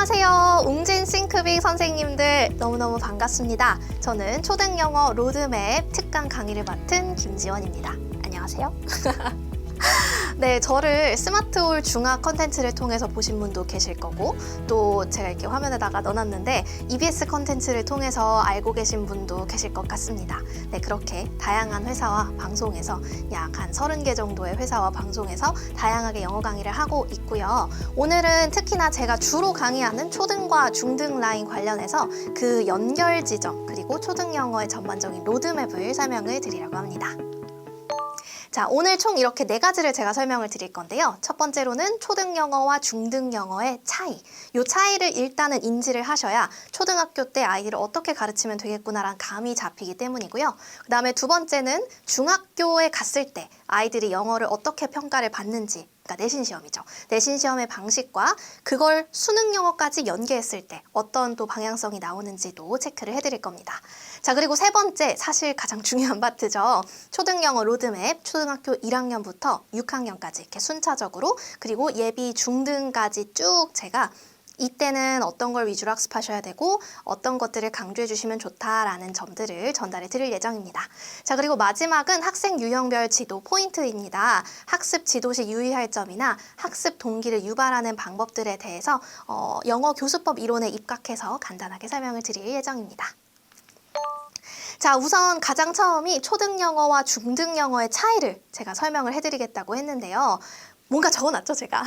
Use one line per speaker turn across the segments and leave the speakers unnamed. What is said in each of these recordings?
안녕하세요. 웅진 싱크빅 선생님들 너무너무 반갑습니다. 저는 초등영어 로드맵 특강 강의를 맡은 김지원입니다. 안녕하세요. 네, 저를 스마트홀 중학 컨텐츠를 통해서 보신 분도 계실 거고, 또 제가 이렇게 화면에다가 넣어놨는데 EBS 컨텐츠를 통해서 알고 계신 분도 계실 것 같습니다. 네, 그렇게 다양한 회사와 방송에서 약 한 30개 정도의 회사와 방송에서 다양하게 영어 강의를 하고 있고요. 오늘은 특히나 제가 주로 강의하는 초등과 중등 라인 관련해서 그 연결 지점, 그리고 초등 영어의 전반적인 로드맵을 설명을 드리려고 합니다. 자, 오늘 총 이렇게 4가지를 제가 설명을 드릴 건데요. 첫 번째로는 초등 영어와 중등 영어의 차이. 이 차이를 일단은 인지를 하셔야 초등학교 때 아이들을 어떻게 가르치면 되겠구나라는 감이 잡히기 때문이고요. 그 다음에 두 번째는 중학교에 갔을 때 아이들이 영어를 어떻게 평가를 받는지, 그러니까 내신 시험이죠. 내신 시험의 방식과 그걸 수능 영어까지 연계했을 때 어떤 또 방향성이 나오는지도 체크를 해드릴 겁니다. 자, 그리고 세 번째, 사실 가장 중요한 파트죠. 초등 영어 로드맵, 초등학교 1학년부터 6학년까지 이렇게 순차적으로, 그리고 예비 중등까지 쭉 제가 이때는 어떤 걸 위주로 학습하셔야 되고 어떤 것들을 강조해 주시면 좋다라는 점들을 전달해 드릴 예정입니다. 자, 그리고 마지막은 학생 유형별 지도 포인트입니다. 학습 지도 시 유의할 점이나 학습 동기를 유발하는 방법들에 대해서 영어 교수법 이론에 입각해서 간단하게 설명을 드릴 예정입니다. 자, 우선 가장 처음이 초등 영어와 중등 영어의 차이를 제가 설명을 해드리겠다고 했는데요. 뭔가 적어놨죠, 제가.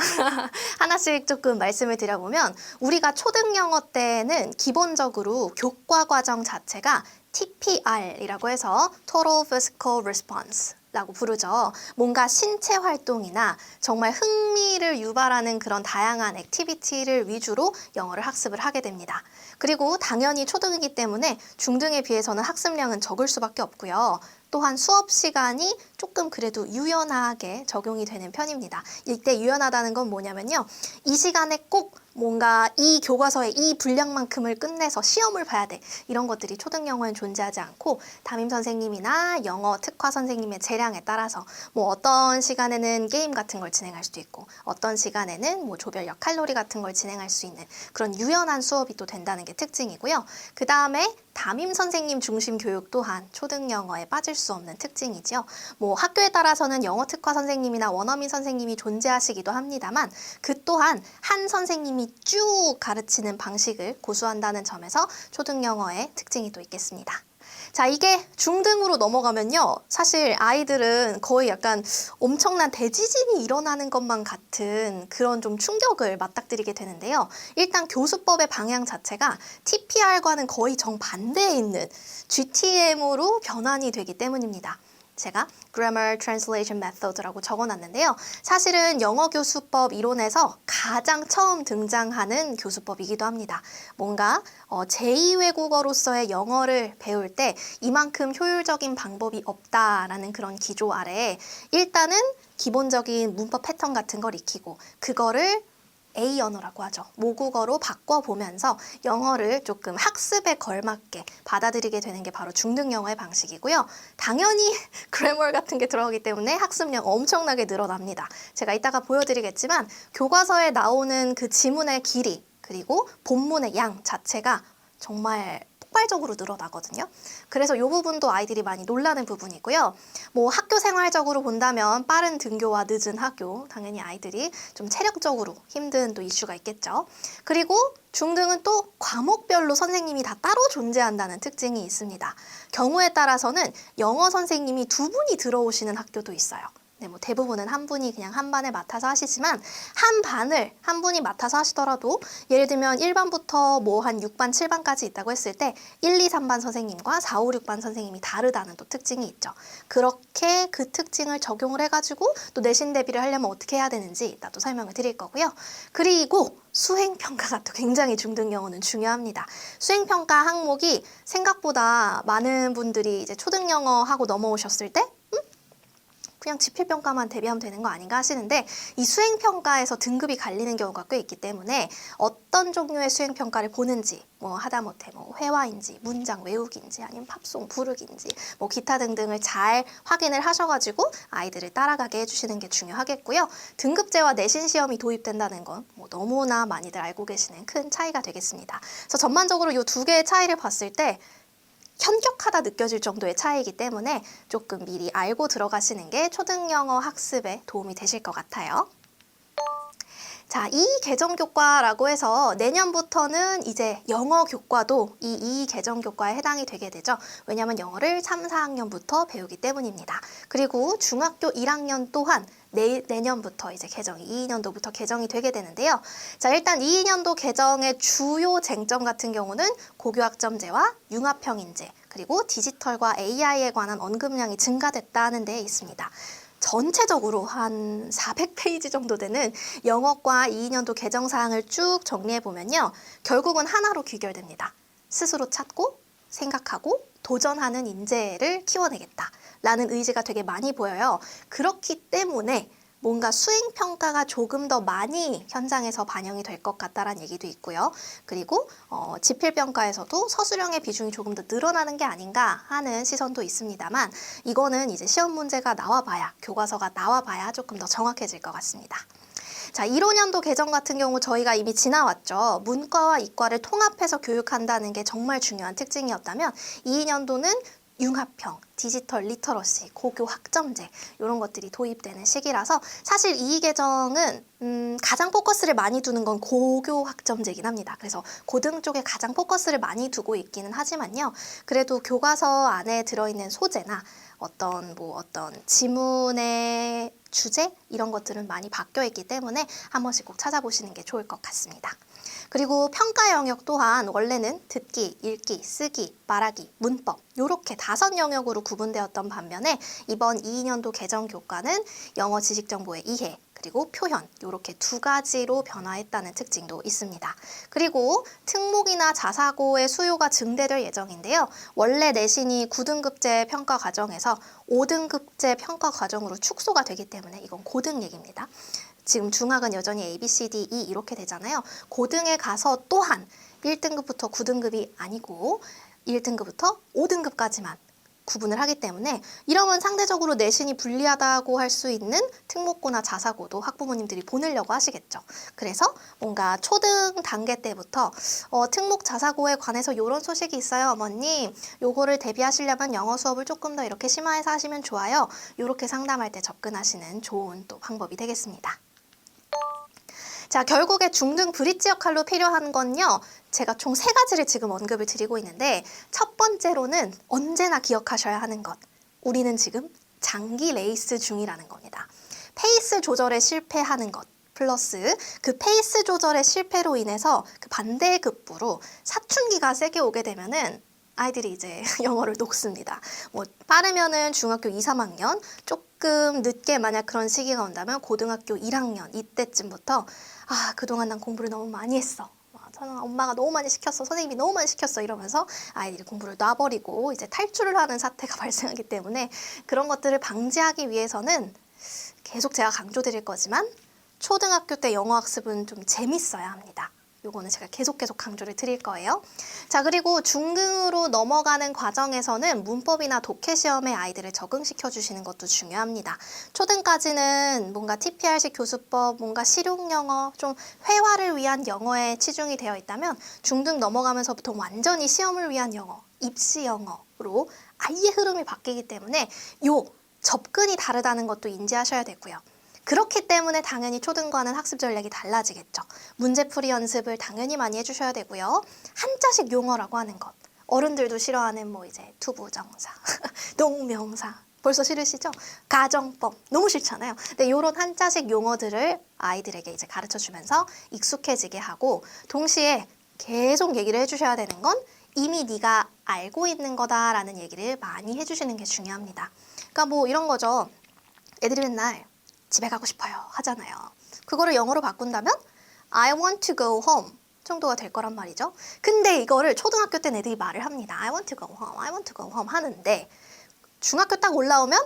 하나씩 조금 말씀을 드려보면, 우리가 초등 영어 때는 기본적으로 교과 과정 자체가 TPR이라고 해서 Total Physical Response 라고 부르죠. 뭔가 신체 활동이나 정말 흥미를 유발하는 그런 다양한 액티비티를 위주로 영어를 학습을 하게 됩니다. 그리고 당연히 초등이기 때문에 중등에 비해서는 학습량은 적을 수밖에 없고요. 또한 수업 시간이 조금 그래도 유연하게 적용이 되는 편입니다. 이때 유연하다는 건 뭐냐면요. 이 시간에 꼭 뭔가 이 교과서의 이 분량만큼을 끝내서 시험을 봐야 돼. 이런 것들이 초등 영어엔 존재하지 않고 담임 선생님이나 영어 특화 선생님의 재량에 따라서 뭐 어떤 시간에는 게임 같은 걸 진행할 수도 있고 어떤 시간에는 뭐 조별 역할놀이 같은 걸 진행할 수 있는 그런 유연한 수업이 또 된다는 게 특징이고요. 그 다음에 담임 선생님 중심 교육 또한 초등 영어에 빠질 수 없는 특징이죠. 뭐 학교에 따라서는 영어 특화 선생님이나 원어민 선생님이 존재하시기도 합니다만 그 또한 한 선생님이 쭉 가르치는 방식을 고수한다는 점에서 초등 영어의 특징이 또 있겠습니다. 자, 이게 중등으로 넘어가면요. 사실 아이들은 거의 약간 엄청난 대지진이 일어나는 것만 같은 그런 좀 충격을 맞닥뜨리게 되는데요. 일단 교수법의 방향 자체가 TPR과는 거의 정반대에 있는 GTM으로 변환이 되기 때문입니다. 제가 Grammar Translation Method라고 적어놨는데요. 사실은 영어 교수법 이론에서 가장 처음 등장하는 교수법이기도 합니다. 뭔가 제2외국어로서의 영어를 배울 때 이만큼 효율적인 방법이 없다라는 그런 기조 아래에 일단은 기본적인 문법 패턴 같은 걸 익히고 그거를 A 언어라고 하죠. 모국어로 바꿔보면서 영어를 조금 학습에 걸맞게 받아들이게 되는 게 바로 중등 영어의 방식이고요. 당연히 그래머 같은 게 들어가기 때문에 학습량 엄청나게 늘어납니다. 제가 이따가 보여드리겠지만 교과서에 나오는 그 지문의 길이 그리고 본문의 양 자체가 정말 폭발적으로 늘어나거든요. 그래서 이 부분도 아이들이 많이 놀라는 부분이고요. 뭐 학교 생활적으로 본다면 빠른 등교와 늦은 학교, 당연히 아이들이 좀 체력적으로 힘든 또 이슈가 있겠죠. 그리고 중등은 또 과목별로 선생님이 다 따로 존재한다는 특징이 있습니다. 경우에 따라서는 영어 선생님이 2분이 들어오시는 학교도 있어요. 네, 뭐 대부분은 한 분이 그냥 한 반에 맡아서 하시지만 한 반을 한 분이 맡아서 하시더라도 예를 들면 1반부터 뭐 한 6반, 7반까지 있다고 했을 때 1, 2, 3반 선생님과 4, 5, 6반 선생님이 다르다는 또 특징이 있죠. 그렇게 그 특징을 적용을 해가지고 또 내신 대비를 하려면 어떻게 해야 되는지 나도 설명을 드릴 거고요. 그리고 수행평가가 또 굉장히 중등 영어는 중요합니다. 수행평가 항목이 생각보다 많은 분들이 이제 초등 영어 하고 넘어오셨을 때 그냥 지필평가만 대비하면 되는 거 아닌가 하시는데 이 수행평가에서 등급이 갈리는 경우가 꽤 있기 때문에 어떤 종류의 수행평가를 보는지 뭐 하다못해 뭐 회화인지 문장 외우기인지 아니면 팝송 부르기인지 뭐 기타 등등을 잘 확인을 하셔가지고 아이들을 따라가게 해주시는 게 중요하겠고요. 등급제와 내신 시험이 도입된다는 건 뭐 너무나 많이들 알고 계시는 큰 차이가 되겠습니다. 그래서 전반적으로 이 두 개의 차이를 봤을 때 현격하다 느껴질 정도의 차이이기 때문에 조금 미리 알고 들어가시는 게 초등영어 학습에 도움이 되실 것 같아요. 자, 이개정교과라고 해서 내년부터는 이제 영어 교과도 이개정교과에 해당이 되게 되죠. 왜냐하면 영어를 3, 4학년부터 배우기 때문입니다. 그리고 중학교 1학년 또한 내년부터 이제 개정이 2학년도부터 개정이 되게 되는데요. 자, 일단 2학년도 개정의 주요 쟁점 같은 경우는 고교학점제와 융합형인제 그리고 디지털과 AI에 관한 언급량이 증가됐다는 데 있습니다. 전체적으로 한 400페이지 정도 되는 영어과 2학년도 개정 사항을 쭉 정리해 보면요. 결국은 하나로 귀결됩니다. 스스로 찾고 생각하고 도전하는 인재를 키워내겠다라는 의지가 되게 많이 보여요. 그렇기 때문에 뭔가 수행평가가 조금 더 많이 현장에서 반영이 될 것 같다라는 얘기도 있고요. 그리고 지필평가에서도 서술형의 비중이 조금 더 늘어나는 게 아닌가 하는 시선도 있습니다만 이거는 이제 시험 문제가 나와봐야 교과서가 나와봐야 조금 더 정확해질 것 같습니다. 자, 1호년도 개정 같은 경우 저희가 이미 지나왔죠. 문과와 이과를 통합해서 교육한다는 게 정말 중요한 특징이었다면 2년도는 융합형, 디지털 리터러시, 고교 학점제 이런 것들이 도입되는 시기라서 사실 이 개정은 가장 포커스를 많이 두는 건 고교 학점제이긴 합니다. 그래서 고등 쪽에 가장 포커스를 많이 두고 있기는 하지만요. 그래도 교과서 안에 들어있는 소재나 어떤 지문의 주제 이런 것들은 많이 바뀌어 있기 때문에 한 번씩 꼭 찾아보시는 게 좋을 것 같습니다. 그리고 평가 영역 또한 원래는 듣기, 읽기, 쓰기, 말하기, 문법 이렇게 5 영역으로 구분되었던 반면에 이번 2년도 개정 교과는 영어 지식 정보의 이해 그리고 표현 이렇게 2가지로 변화했다는 특징도 있습니다. 그리고 특목이나 자사고의 수요가 증대될 예정인데요. 원래 내신이 9등급제 평가 과정에서 5등급제 평가 과정으로 축소가 되기 때문에 이건 고등 얘기입니다. 지금 중학은 여전히 A, B, C, D, E 이렇게 되잖아요. 고등에 가서 또한 1등급부터 9등급이 아니고 1등급부터 5등급까지만 구분을 하기 때문에 이러면 상대적으로 내신이 불리하다고 할 수 있는 특목고나 자사고도 학부모님들이 보내려고 하시겠죠. 그래서 뭔가 초등 단계 때부터 특목 자사고에 관해서 이런 소식이 있어요, 어머님. 요거를 대비하시려면 영어 수업을 조금 더 이렇게 심화해서 하시면 좋아요. 이렇게 상담할 때 접근하시는 좋은 또 방법이 되겠습니다. 자, 결국에 중등 브릿지 역할로 필요한 건요. 제가 총 3가지를 지금 언급을 드리고 있는데 첫 번째로는 언제나 기억하셔야 하는 것. 우리는 지금 장기 레이스 중이라는 겁니다. 페이스 조절에 실패하는 것. 플러스 그 페이스 조절의 실패로 인해서 그 반대의 급부로 사춘기가 세게 오게 되면은 아이들이 이제 영어를 녹습니다. 뭐 빠르면은 중학교 2, 3학년, 조금 늦게 만약 그런 시기가 온다면 고등학교 1학년 이때쯤부터 그동안 난 공부를 너무 많이 했어. 저는 엄마가 너무 많이 시켰어. 선생님이 너무 많이 시켰어. 이러면서 아이들이 공부를 놔버리고 이제 탈출을 하는 사태가 발생하기 때문에 그런 것들을 방지하기 위해서는 계속 제가 강조드릴 거지만 초등학교 때 영어 학습은 좀 재밌어야 합니다. 요거는 제가 계속 강조를 드릴 거예요. 자, 그리고 중등으로 넘어가는 과정에서는 문법이나 독해 시험에 아이들을 적응시켜 주시는 것도 중요합니다. 초등까지는 뭔가 TPR식 교수법, 뭔가 실용영어, 좀 회화를 위한 영어에 치중이 되어 있다면 중등 넘어가면서부터 완전히 시험을 위한 영어, 입시 영어로 아예 흐름이 바뀌기 때문에 요 접근이 다르다는 것도 인지하셔야 되고요. 그렇기 때문에 당연히 초등과는 학습 전략이 달라지겠죠. 문제풀이 연습을 당연히 많이 해주셔야 되고요. 한자식 용어라고 하는 것. 어른들도 싫어하는 뭐 이제 투부정사, 동명사. 벌써 싫으시죠? 가정법. 너무 싫잖아요. 근데 이런 한자식 용어들을 아이들에게 이제 가르쳐주면서 익숙해지게 하고 동시에 계속 얘기를 해주셔야 되는 건 이미 네가 알고 있는 거다라는 얘기를 많이 해주시는 게 중요합니다. 그러니까 뭐 이런 거죠. 애들이 맨날 집에 가고 싶어요 하잖아요. 그거를 영어로 바꾼다면 I want to go home 정도가 될 거란 말이죠. 근데 이거를 초등학교 때 애들이 말을 합니다. I want to go home, I want to go home 하는데 중학교 딱 올라오면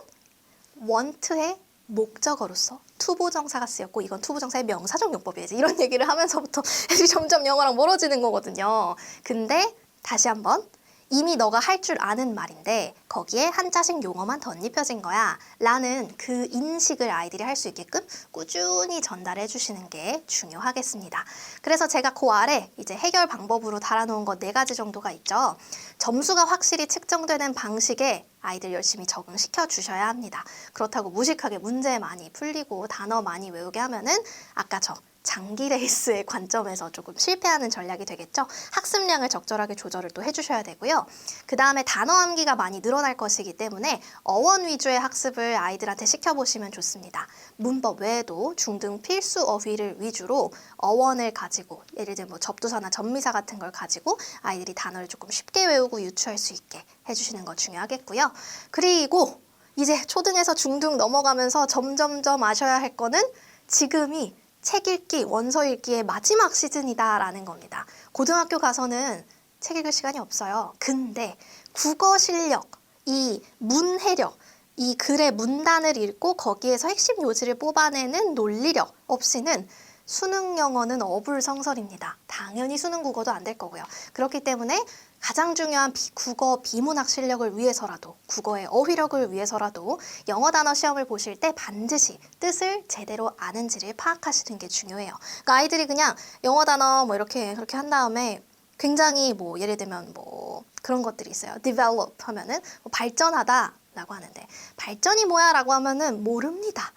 want의 목적어로서 투부정사가 쓰였고 이건 투부정사의 명사적 용법이에요. 이런 얘기를 하면서부터 점점 영어랑 멀어지는 거거든요. 근데 다시 한번 이미 너가 할 줄 아는 말인데 거기에 한자식 용어만 덧입혀진 거야 라는 그 인식을 아이들이 할 수 있게끔 꾸준히 전달해 주시는 게 중요하겠습니다. 그래서 제가 그 아래 이제 해결 방법으로 달아놓은 거 4가지 정도가 있죠. 점수가 확실히 측정되는 방식에 아이들 열심히 적응시켜 주셔야 합니다. 그렇다고 무식하게 문제 많이 풀리고 단어 많이 외우게 하면은 아까 저 장기 레이스의 관점에서 조금 실패하는 전략이 되겠죠. 학습량을 적절하게 조절을 또 해주셔야 되고요. 그 다음에 단어 암기가 많이 늘어날 것이기 때문에 어원 위주의 학습을 아이들한테 시켜보시면 좋습니다. 문법 외에도 중등 필수 어휘를 위주로 어원을 가지고 예를 들면 뭐 접두사나 접미사 같은 걸 가지고 아이들이 단어를 조금 쉽게 외우고 유추할 수 있게 해주시는 거 중요하겠고요. 그리고 이제 초등에서 중등 넘어가면서 점점점 아셔야 할 거는 지금이 책 읽기, 원서 읽기의 마지막 시즌이다라는 겁니다. 고등학교 가서는 책 읽을 시간이 없어요. 근데 국어 실력, 이 문해력, 이 글의 문단을 읽고 거기에서 핵심 요지를 뽑아내는 논리력 없이는 수능 영어는 어불성설입니다. 당연히 수능 국어도 안 될 거고요. 그렇기 때문에 가장 중요한 국어 비문학 실력을 위해서라도 국어의 어휘력을 위해서라도 영어 단어 시험을 보실 때 반드시 뜻을 제대로 아는지를 파악하시는 게 중요해요. 그러니까 아이들이 그냥 영어 단어 뭐 이렇게 그렇게 한 다음에 굉장히 뭐 예를 들면 뭐 그런 것들이 있어요. develop 하면은 뭐 발전하다 라고 하는데 발전이 뭐야 라고 하면은 모릅니다.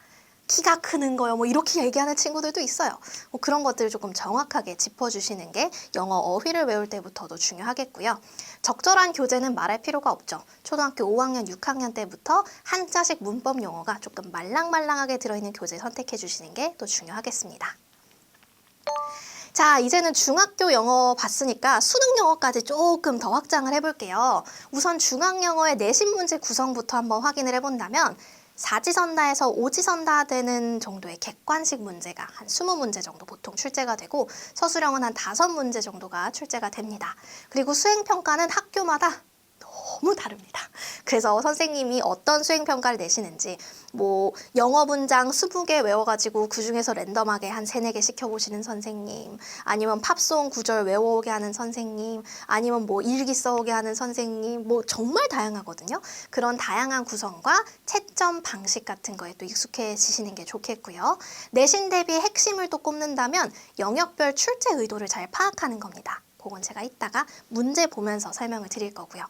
키가 크는 거요. 뭐 이렇게 얘기하는 친구들도 있어요. 뭐 그런 것들을 조금 정확하게 짚어주시는 게 영어 어휘를 외울 때부터도 중요하겠고요. 적절한 교재는 말할 필요가 없죠. 초등학교 5학년, 6학년 때부터 한자식 문법 용어가 조금 말랑말랑하게 들어있는 교재 선택해 주시는 게 또 중요하겠습니다. 자, 이제는 중학교 영어 봤으니까 수능 영어까지 조금 더 확장을 해볼게요. 우선 중학 영어의 내신 문제 구성부터 한번 확인을 해본다면 사지선다에서 오지선다 되는 정도의 객관식 문제가 한 20문제 정도 보통 출제가 되고 서술형은 한 5문제 정도가 출제가 됩니다. 그리고 수행평가는 학교마다 너무 다릅니다. 그래서 선생님이 어떤 수행평가를 내시는지 뭐 영어 문장 20개 외워가지고 그중에서 랜덤하게 한 3, 4개 시켜보시는 선생님, 아니면 팝송 구절 외워오게 하는 선생님, 아니면 뭐 일기 써오게 하는 선생님, 뭐 정말 다양하거든요. 그런 다양한 구성과 채점 방식 같은 거에 또 익숙해지시는 게 좋겠고요. 내신 대비 핵심을 또 꼽는다면 영역별 출제 의도를 잘 파악하는 겁니다. 그건 제가 이따가 문제 보면서 설명을 드릴 거고요.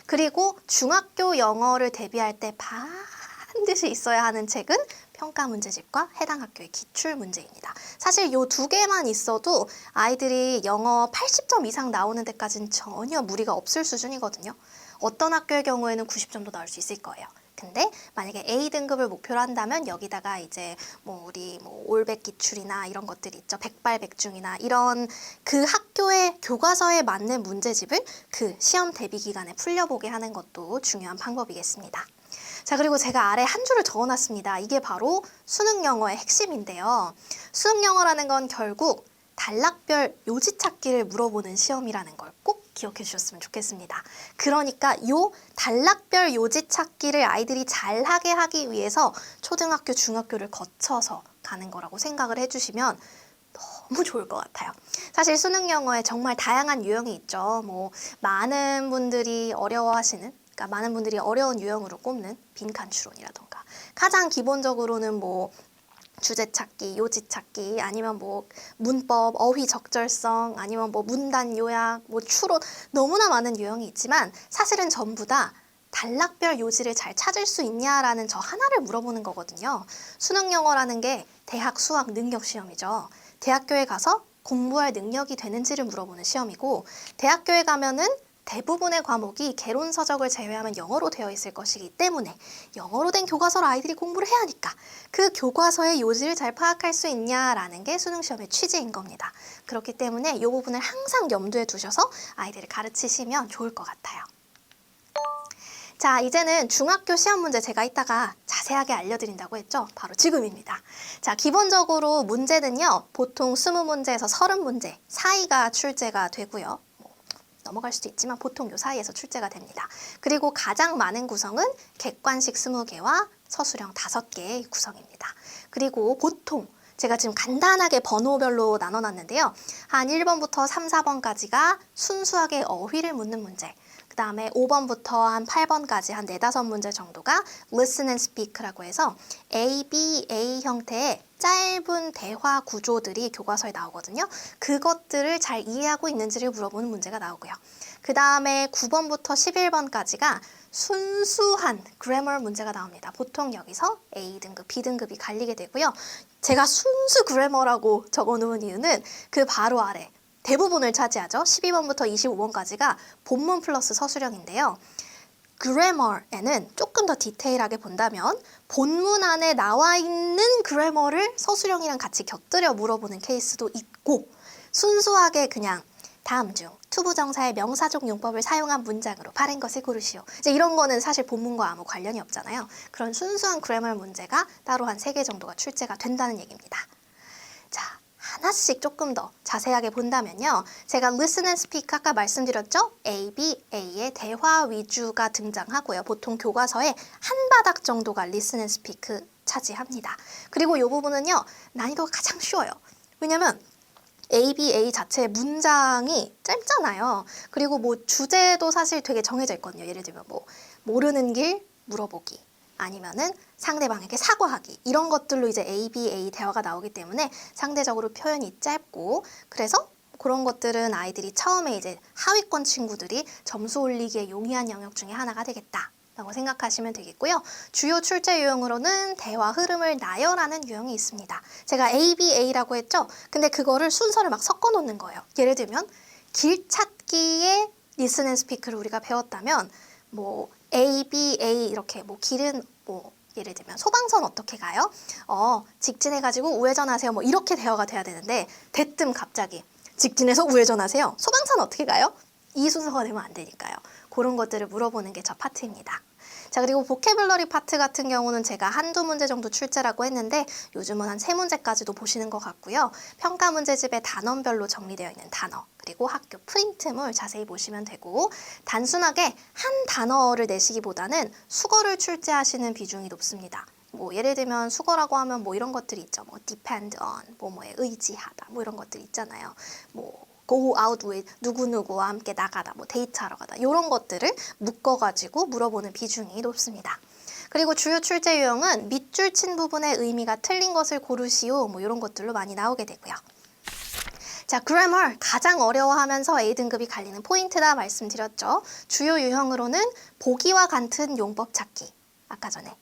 그리고 중학교 영어를 대비할 때 반드시 있어야 하는 책은 평가 문제집과 해당 학교의 기출 문제입니다. 사실 이 2개만 있어도 아이들이 영어 80점 이상 나오는 데까지는 전혀 무리가 없을 수준이거든요. 어떤 학교의 경우에는 90점도 나올 수 있을 거예요. 근데 만약에 A등급을 목표로 한다면 여기다가 이제 뭐 우리 뭐 올백 기출이나 이런 것들이 있죠. 백발백중이나 이런 그 학교의 교과서에 맞는 문제집을 그 시험 대비 기간에 풀려보게 하는 것도 중요한 방법이겠습니다. 자, 그리고 제가 아래 한 줄을 적어놨습니다. 이게 바로 수능 영어의 핵심인데요. 수능 영어라는 건 결국 단락별 요지 찾기를 물어보는 시험이라는 걸 꼭 기억해 주셨으면 좋겠습니다. 그러니까 요 단락별 요지 찾기를 아이들이 잘하게 하기 위해서 초등학교, 중학교를 거쳐서 가는 거라고 생각을 해주시면 너무 좋을 것 같아요. 사실 수능 영어에 정말 다양한 유형이 있죠. 뭐 많은 분들이 어려워하시는, 그러니까 많은 분들이 어려운 유형으로 꼽는 빈칸 추론이라던가 가장 기본적으로는 뭐 주제 찾기, 요지 찾기, 아니면 뭐 문법, 어휘 적절성, 아니면 뭐 문단 요약, 뭐 추론, 너무나 많은 유형이 있지만 사실은 전부 다 단락별 요지를 잘 찾을 수 있냐라는 저 하나를 물어보는 거거든요. 수능 영어라는 게 대학 수학 능력 시험이죠. 대학교에 가서 공부할 능력이 되는지를 물어보는 시험이고, 대학교에 가면은 대부분의 과목이 개론 서적을 제외하면 영어로 되어 있을 것이기 때문에 영어로 된 교과서를 아이들이 공부를 해야 하니까 그 교과서의 요지를 잘 파악할 수 있냐라는 게 수능시험의 취지인 겁니다. 그렇기 때문에 이 부분을 항상 염두에 두셔서 아이들을 가르치시면 좋을 것 같아요. 자, 이제는 중학교 시험 문제 제가 이따가 자세하게 알려드린다고 했죠? 바로 지금입니다. 자, 기본적으로 문제는요, 보통 20문제에서 30문제 사이가 출제가 되고요. 넘어갈 수도 있지만 보통 요 사이에서 출제가 됩니다. 그리고 가장 많은 구성은 객관식 20개와 서술형 5개의 구성입니다. 그리고 보통 제가 지금 간단하게 번호별로 나눠놨는데요. 한 1번부터 3, 4번까지가 순수하게 어휘를 묻는 문제. 그 다음에 5번부터 한 8번까지 한 4, 5문제 정도가 Listen and Speak라고 해서 A, B, A 형태의 짧은 대화 구조들이 교과서에 나오거든요. 그것들을 잘 이해하고 있는지를 물어보는 문제가 나오고요. 그 다음에 9번부터 11번까지가 순수한 그래머 문제가 나옵니다. 보통 여기서 A등급, B등급이 갈리게 되고요. 제가 순수 그래머라고 적어놓은 이유는 그 바로 아래 대부분을 차지하죠. 12번부터 25번까지가 본문 플러스 서술형인데요. 그래머에는 조금 더 디테일하게 본다면 본문 안에 나와 있는 그래머를 서술형이랑 같이 곁들여 물어보는 케이스도 있고 순수하게 그냥 다음 중 투부정사의 명사적 용법을 사용한 문장으로 바른 것을 고르시오. 이제 이런 거는 사실 본문과 아무 관련이 없잖아요. 그런 순수한 그래머 문제가 따로 한 3개 정도가 출제가 된다는 얘기입니다. 자, 하나씩 조금 더 자세하게 본다면요. 제가 Listen and Speak 아까 말씀드렸죠? A, B, A의 대화 위주가 등장하고요. 보통 교과서에 한 바닥 정도가 Listen and Speak 차지합니다. 그리고 이 부분은요. 난이도가 가장 쉬워요. 왜냐면 A, B, A 자체의 문장이 짧잖아요. 그리고 뭐 주제도 사실 되게 정해져 있거든요. 예를 들면 뭐 모르는 길 물어보기 아니면은 상대방에게 사과하기 이런 것들로 이제 A, B, A 대화가 나오기 때문에 상대적으로 표현이 짧고 그래서 그런 것들은 아이들이 처음에 이제 하위권 친구들이 점수 올리기에 용이한 영역 중에 하나가 되겠다. 라고 생각하시면 되겠고요. 주요 출제 유형으로는 대화 흐름을 나열하는 유형이 있습니다. 제가 A, B, A라고 했죠? 근데 그거를 순서를 막 섞어 놓는 거예요. 예를 들면 길 찾기에 Listen and Speak를 우리가 배웠다면 뭐 A, B, A 이렇게 뭐 길은 뭐 예를 들면 소방선 어떻게 가요? 직진해가지고 우회전하세요. 뭐 이렇게 대화가 돼야 되는데 대뜸 갑자기 직진해서 우회전하세요. 소방선 어떻게 가요? 이 순서가 되면 안 되니까요. 그런 것들을 물어보는 게 저 파트입니다. 자, 그리고 보캐블러리 파트 같은 경우는 제가 한두 문제 정도 출제라고 했는데 요즘은 한 3문제까지도 보시는 것 같고요. 평가 문제집에 단원별로 정리되어 있는 단어 그리고 학교 프린트물 자세히 보시면 되고 단순하게 한 단어를 내시기보다는 수거를 출제하시는 비중이 높습니다. 뭐 예를 들면 수거라고 하면 뭐 이런 것들이 있죠. 뭐 depend on, 뭐뭐에 의지하다, 뭐 이런 것들 있잖아요. 뭐 go out with 누구누구와 함께 나가다, 뭐 데이트하러 가다 이런 것들을 묶어가지고 물어보는 비중이 높습니다. 그리고 주요 출제 유형은 밑줄 친 부분의 의미가 틀린 것을 고르시오 뭐 이런 것들로 많이 나오게 되고요. 자, 그래머 가장 어려워하면서 A등급이 갈리는 포인트다 말씀드렸죠. 주요 유형으로는 보기와 같은 용법 찾기 아까 전에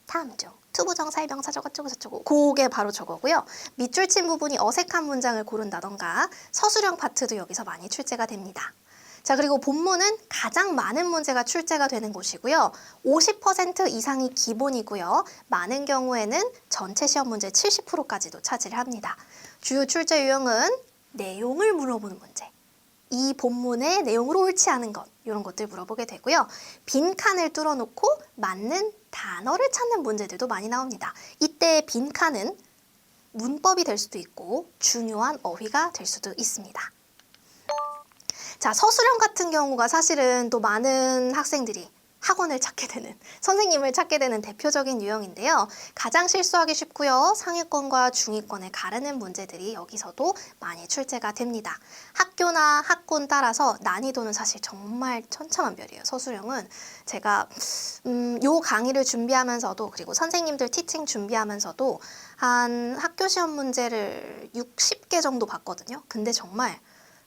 다음 중 투부정사의 명사적 어쩌고 저쩌고 그게 바로 저거고요. 밑줄 친 부분이 어색한 문장을 고른다던가 서술형 파트도 여기서 많이 출제가 됩니다. 자, 그리고 본문은 가장 많은 문제가 출제가 되는 곳이고요. 50% 이상이 기본이고요. 많은 경우에는 전체 시험 문제 70%까지도 차지를 합니다. 주요 출제 유형은 내용을 물어보는 문제. 이 본문의 내용으로 옳지 않은 것 이런 것들 물어보게 되고요. 빈칸을 뚫어놓고 맞는 단어를 찾는 문제들도 많이 나옵니다. 이때 빈칸은 문법이 될 수도 있고 중요한 어휘가 될 수도 있습니다. 자, 서술형 같은 경우가 사실은 또 많은 학생들이 학원을 찾게 되는, 선생님을 찾게 되는 대표적인 유형인데요. 가장 실수하기 쉽고요. 상위권과 중위권을 가르는 문제들이 여기서도 많이 출제가 됩니다. 학교나 학군 따라서 난이도는 사실 정말 천차만별이에요. 서술형은 제가 요 강의를 준비하면서도 그리고 선생님들 티칭 준비하면서도 한 학교 시험 문제를 60개 정도 봤거든요. 근데 정말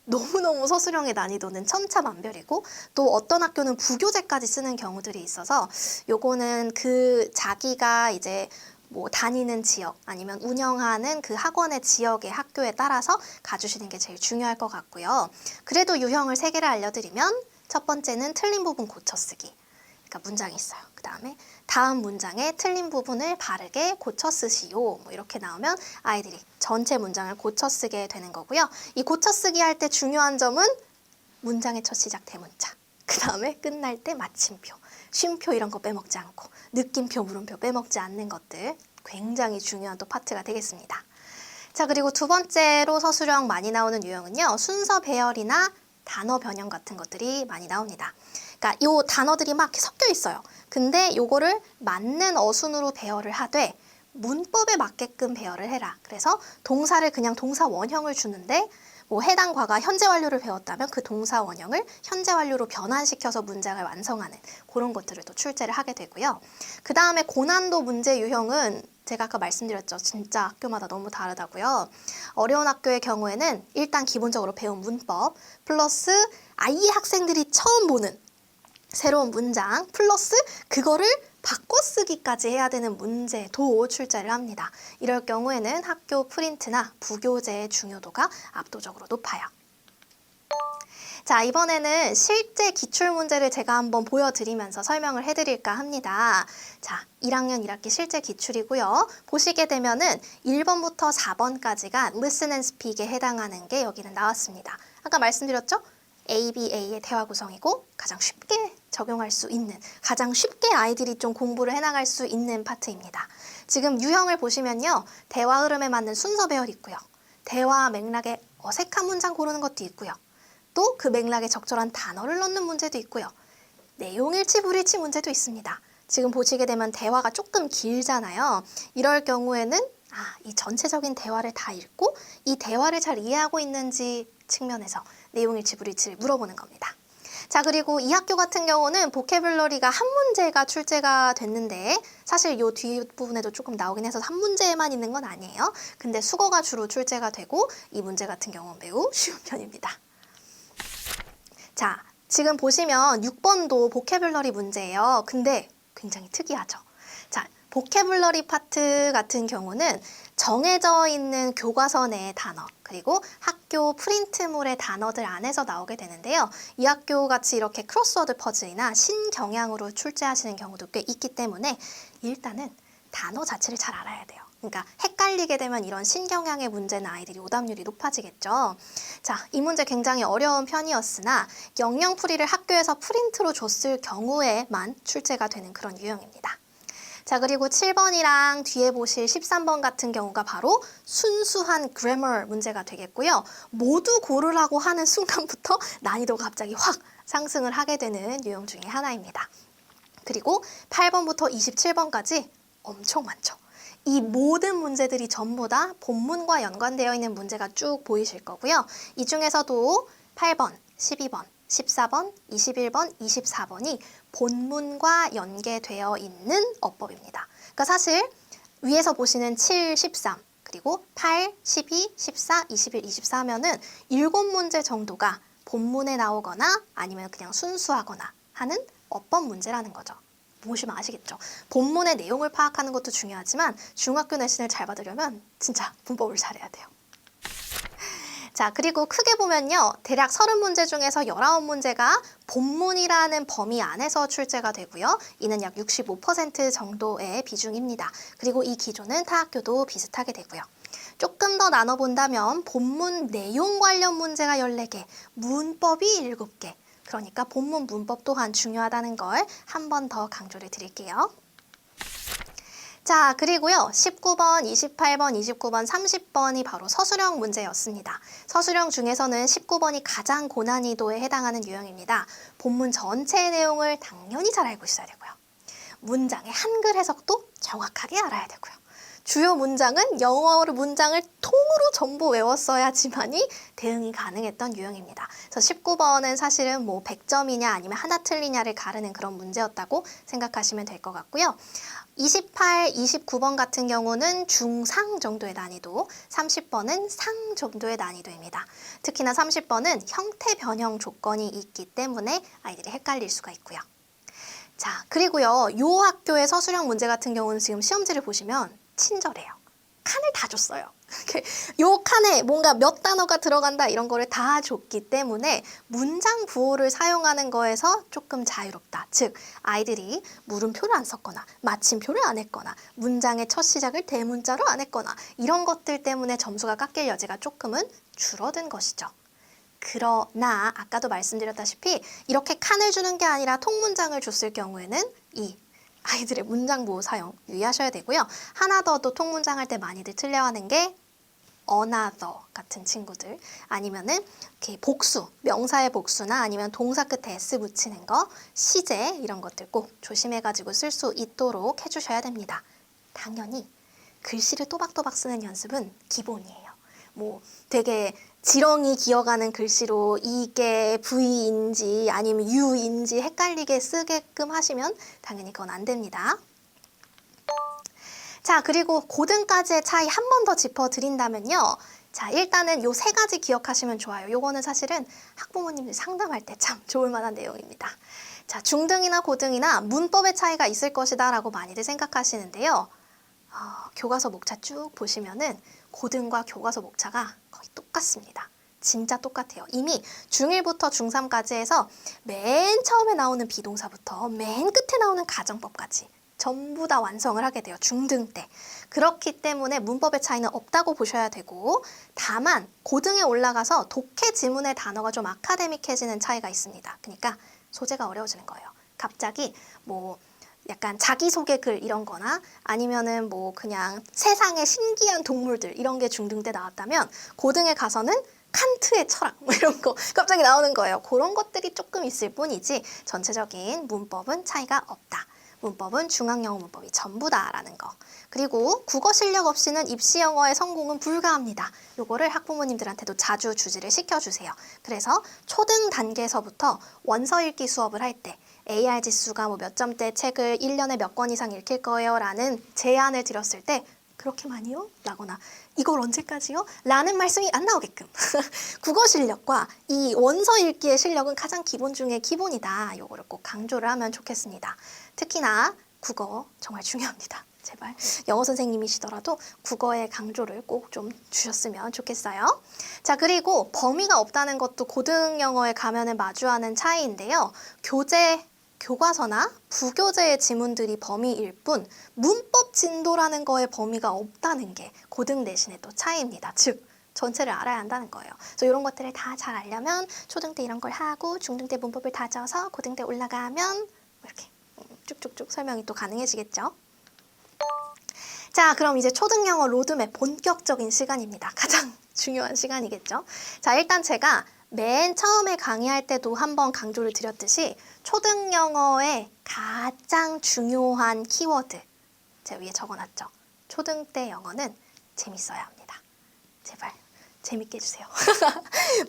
너무너무 서술형의 난이도는 천차만별이고 또 어떤 학교는 부교재까지 쓰는 경우들이 있어서 요거는 그 자기가 이제 뭐 다니는 지역 아니면 운영하는 그 학원의 지역의 학교에 따라서 가주시는 게 제일 중요할 것 같고요. 그래도 유형을 3개를 알려드리면 첫 번째는 틀린 부분 고쳐쓰기. 그러니까 문장이 있어요. 그 다음에 다음 문장에 틀린 부분을 바르게 고쳐 쓰시오. 뭐 이렇게 나오면 아이들이 전체 문장을 고쳐 쓰게 되는 거고요. 이 고쳐 쓰기 할 때 중요한 점은 문장의 첫 시작 대문자. 그 다음에 끝날 때 마침표, 쉼표 이런 거 빼먹지 않고 느낌표, 물음표 빼먹지 않는 것들 굉장히 중요한 또 파트가 되겠습니다. 자, 그리고 두 번째로 서술형 많이 나오는 유형은요. 순서 배열이나 단어 변형 같은 것들이 많이 나옵니다. 그러니까 요 단어들이 막 섞여 있어요. 근데 요거를 맞는 어순으로 배열을 하되 문법에 맞게끔 배열을 해라. 그래서 동사를 그냥 동사 원형을 주는데 뭐 해당 과가 현재 완료를 배웠다면 그 동사 원형을 현재 완료로 변환시켜서 문장을 완성하는 그런 것들을 또 출제를 하게 되고요. 그 다음에 고난도 문제 유형은 제가 아까 말씀드렸죠. 진짜 학교마다 너무 다르다고요. 어려운 학교의 경우에는 일단 기본적으로 배운 문법 플러스 아예 학생들이 처음 보는 새로운 문장 플러스 그거를 바꿔쓰기까지 해야 되는 문제도 출제를 합니다. 이럴 경우에는 학교 프린트나 부교재의 중요도가 압도적으로 높아요. 자, 이번에는 실제 기출문제를 제가 한번 보여드리면서 설명을 해드릴까 합니다. 자, 1학년 1학기 실제 기출이고요. 보시게 되면은 1번부터 4번까지가 Listen and Speak에 해당하는 게 여기는 나왔습니다. 아까 말씀드렸죠? ABA의 대화 구성이고 가장 쉽게 적용할 수 있는, 가장 쉽게 아이들이 좀 공부를 해나갈 수 있는 파트입니다. 지금 유형을 보시면요. 대화 흐름에 맞는 순서 배열이 있고요. 대화 맥락에 어색한 문장 고르는 것도 있고요. 또 그 맥락에 적절한 단어를 넣는 문제도 있고요. 내용 일치 불일치 문제도 있습니다. 지금 보시게 되면 대화가 조금 길잖아요. 이럴 경우에는 이 전체적인 대화를 다 읽고 이 대화를 잘 이해하고 있는지 측면에서 내용 일치 불일치를 물어보는 겁니다. 자, 그리고 이 학교 같은 경우는 보캐블러리가 한 문제가 출제가 됐는데 사실 요 뒷부분에도 조금 나오긴 해서 한 문제에만 있는 건 아니에요. 근데 수거가 주로 출제가 되고 이 문제 같은 경우는 매우 쉬운 편입니다. 자, 지금 보시면 6번도 보캐블러리 문제예요. 근데 굉장히 특이하죠. 자, 보캐블러리 파트 같은 경우는 정해져 있는 교과서 내의 단어 그리고 학교 프린트물의 단어들 안에서 나오게 되는데요. 이 학교 같이 이렇게 크로스워드 퍼즐이나 신경향으로 출제하시는 경우도 꽤 있기 때문에 일단은 단어 자체를 잘 알아야 돼요. 그러니까 헷갈리게 되면 이런 신경향의 문제는 아이들이 오답률이 높아지겠죠. 자, 이 문제 굉장히 어려운 편이었으나 영영풀이를 학교에서 프린트로 줬을 경우에만 출제가 되는 그런 유형입니다. 자, 그리고 7번이랑 뒤에 보실 13번 같은 경우가 바로 순수한 그래머 문제가 되겠고요. 모두 고르라고 하는 순간부터 난이도가 갑자기 확 상승을 하게 되는 유형 중에 하나입니다. 그리고 8번부터 27번까지 엄청 많죠. 이 모든 문제들이 전부 다 본문과 연관되어 있는 문제가 쭉 보이실 거고요. 이 중에서도 8번, 12번, 14번, 21번, 24번이 본문과 연계되어 있는 어법입니다. 그러니까 사실 위에서 보시는 7, 13, 그리고 8, 12, 14, 21, 24 하면은 7문제 정도가 본문에 나오거나 아니면 그냥 순수하거나 하는 어법 문제라는 거죠. 보시면 아시겠죠? 본문의 내용을 파악하는 것도 중요하지만 중학교 내신을 잘 받으려면 진짜 문법을 잘해야 돼요. 자, 그리고 크게 보면요. 대략 30문제 중에서 19문제가 본문이라는 범위 안에서 출제가 되고요. 이는 약 65% 정도의 비중입니다. 그리고 이 기조는 타 학교도 비슷하게 되고요. 조금 더 나눠본다면 본문 내용 관련 문제가 14개, 문법이 7개. 그러니까 본문 문법 또한 중요하다는 걸 한 번 더 강조를 드릴게요. 자, 그리고요. 19번, 28번, 29번, 30번이 바로 서술형 문제였습니다. 서술형 중에서는 19번이 가장 고난이도에 해당하는 유형입니다. 본문 전체의 내용을 당연히 잘 알고 있어야 되고요. 문장의 한글 해석도 정확하게 알아야 되고요. 주요 문장은 영어로 문장을 통으로 전부 외웠어야지만이 대응이 가능했던 유형입니다. 그래서 19번은 사실은 뭐 100점이냐 아니면 하나 틀리냐를 가르는 그런 문제였다고 생각하시면 될 것 같고요. 28, 29번 같은 경우는 중상 정도의 난이도, 30번은 상 정도의 난이도입니다. 특히나 30번은 형태 변형 조건이 있기 때문에 아이들이 헷갈릴 수가 있고요. 자, 그리고요. 요 학교의 서술형 문제 같은 경우는 지금 시험지를 보시면 친절해요. 칸을 다 줬어요. 요 칸에 뭔가 몇 단어가 들어간다 이런 거를 다 줬기 때문에 문장 부호를 사용하는 거에서 조금 자유롭다. 즉 아이들이 물음표를 안 썼거나 마침표를 안 했거나 문장의 첫 시작을 대문자로 안 했거나 이런 것들 때문에 점수가 깎일 여지가 조금은 줄어든 것이죠. 그러나 아까도 말씀드렸다시피 이렇게 칸을 주는 게 아니라 통문장을 줬을 경우에는 이 아이들의 문장 보호 사용 유의하셔야 되고요. 하나 더 또 통문장 할 때 많이들 틀려하는 게 another 같은 친구들, 아니면은 이렇게 복수, 명사의 복수나 아니면 동사 끝에 s 붙이는 거, 시제 이런 것들 꼭 조심해가지고 쓸 수 있도록 해주셔야 됩니다. 당연히 글씨를 또박또박 쓰는 연습은 기본이에요. 뭐 되게 지렁이 기어가는 글씨로 이게 V인지 아니면 U인지 헷갈리게 쓰게끔 하시면 당연히 그건 안 됩니다. 자, 그리고 고등까지의 차이 한 번 더 짚어드린다면요. 자, 일단은 요 세 가지 기억하시면 좋아요. 요거는 사실은 학부모님들 상담할 때 참 좋을 만한 내용입니다. 자, 중등이나 고등이나 문법의 차이가 있을 것이다 라고 많이들 생각하시는데요. 교과서 목차 쭉 보시면은 고등과 교과서 목차가 거의 똑같습니다. 진짜 똑같아요. 이미 중1부터 중3까지 해서 맨 처음에 나오는 비동사부터 맨 끝에 나오는 가정법까지 전부 다 완성을 하게 돼요. 중등 때. 그렇기 때문에 문법의 차이는 없다고 보셔야 되고, 다만 고등에 올라가서 독해 지문의 단어가 좀 아카데믹해지는 차이가 있습니다. 그러니까 소재가 어려워지는 거예요. 갑자기 뭐 약간 자기소개 글 이런 거나 아니면은 뭐 그냥 세상의 신기한 동물들 이런 게 중등 때 나왔다면 고등에 가서는 칸트의 철학 뭐 이런 거 갑자기 나오는 거예요. 그런 것들이 조금 있을 뿐이지 전체적인 문법은 차이가 없다. 문법은 중앙영어 문법이 전부다라는 거. 그리고 국어 실력 없이는 입시 영어의 성공은 불가합니다. 요거를 학부모님들한테도 자주 주지를 시켜주세요. 그래서 초등 단계에서부터 원서 읽기 수업을 할 때 AR 지수가 뭐 몇 점대 책을 1년에 몇 권 이상 읽힐 거예요 라는 제안을 드렸을 때 그렇게 많이요? 라거나 이걸 언제까지요? 라는 말씀이 안 나오게끔 국어 실력과 이 원서 읽기의 실력은 가장 기본 중에 기본이다. 요거를 꼭 강조를 하면 좋겠습니다. 특히나 국어 정말 중요합니다. 제발 영어 선생님이시더라도 국어의 강조를 꼭 좀 주셨으면 좋겠어요. 자, 그리고 범위가 없다는 것도 고등 영어에 가면은 마주하는 차이인데요. 교과서나 부교재의 지문들이 범위일 뿐 문법 진도라는 거에 범위가 없다는 게 고등 내신의 또 차이입니다. 즉 전체를 알아야 한다는 거예요. 그래서 이런 것들을 다 잘 알려면 초등 때 이런 걸 하고 중등 때 문법을 다져서 고등 때 올라가면 이렇게 쭉쭉쭉 설명이 또 가능해지겠죠. 자, 그럼 이제 초등 영어 로드맵 본격적인 시간입니다. 가장 중요한 시간이겠죠. 자, 일단 제가 맨 처음에 강의할 때도 한번 강조를 드렸듯이 초등 영어의 가장 중요한 키워드 제가 위에 적어놨죠. 초등 때 영어는 재밌어야 합니다. 제발 재밌게 해주세요.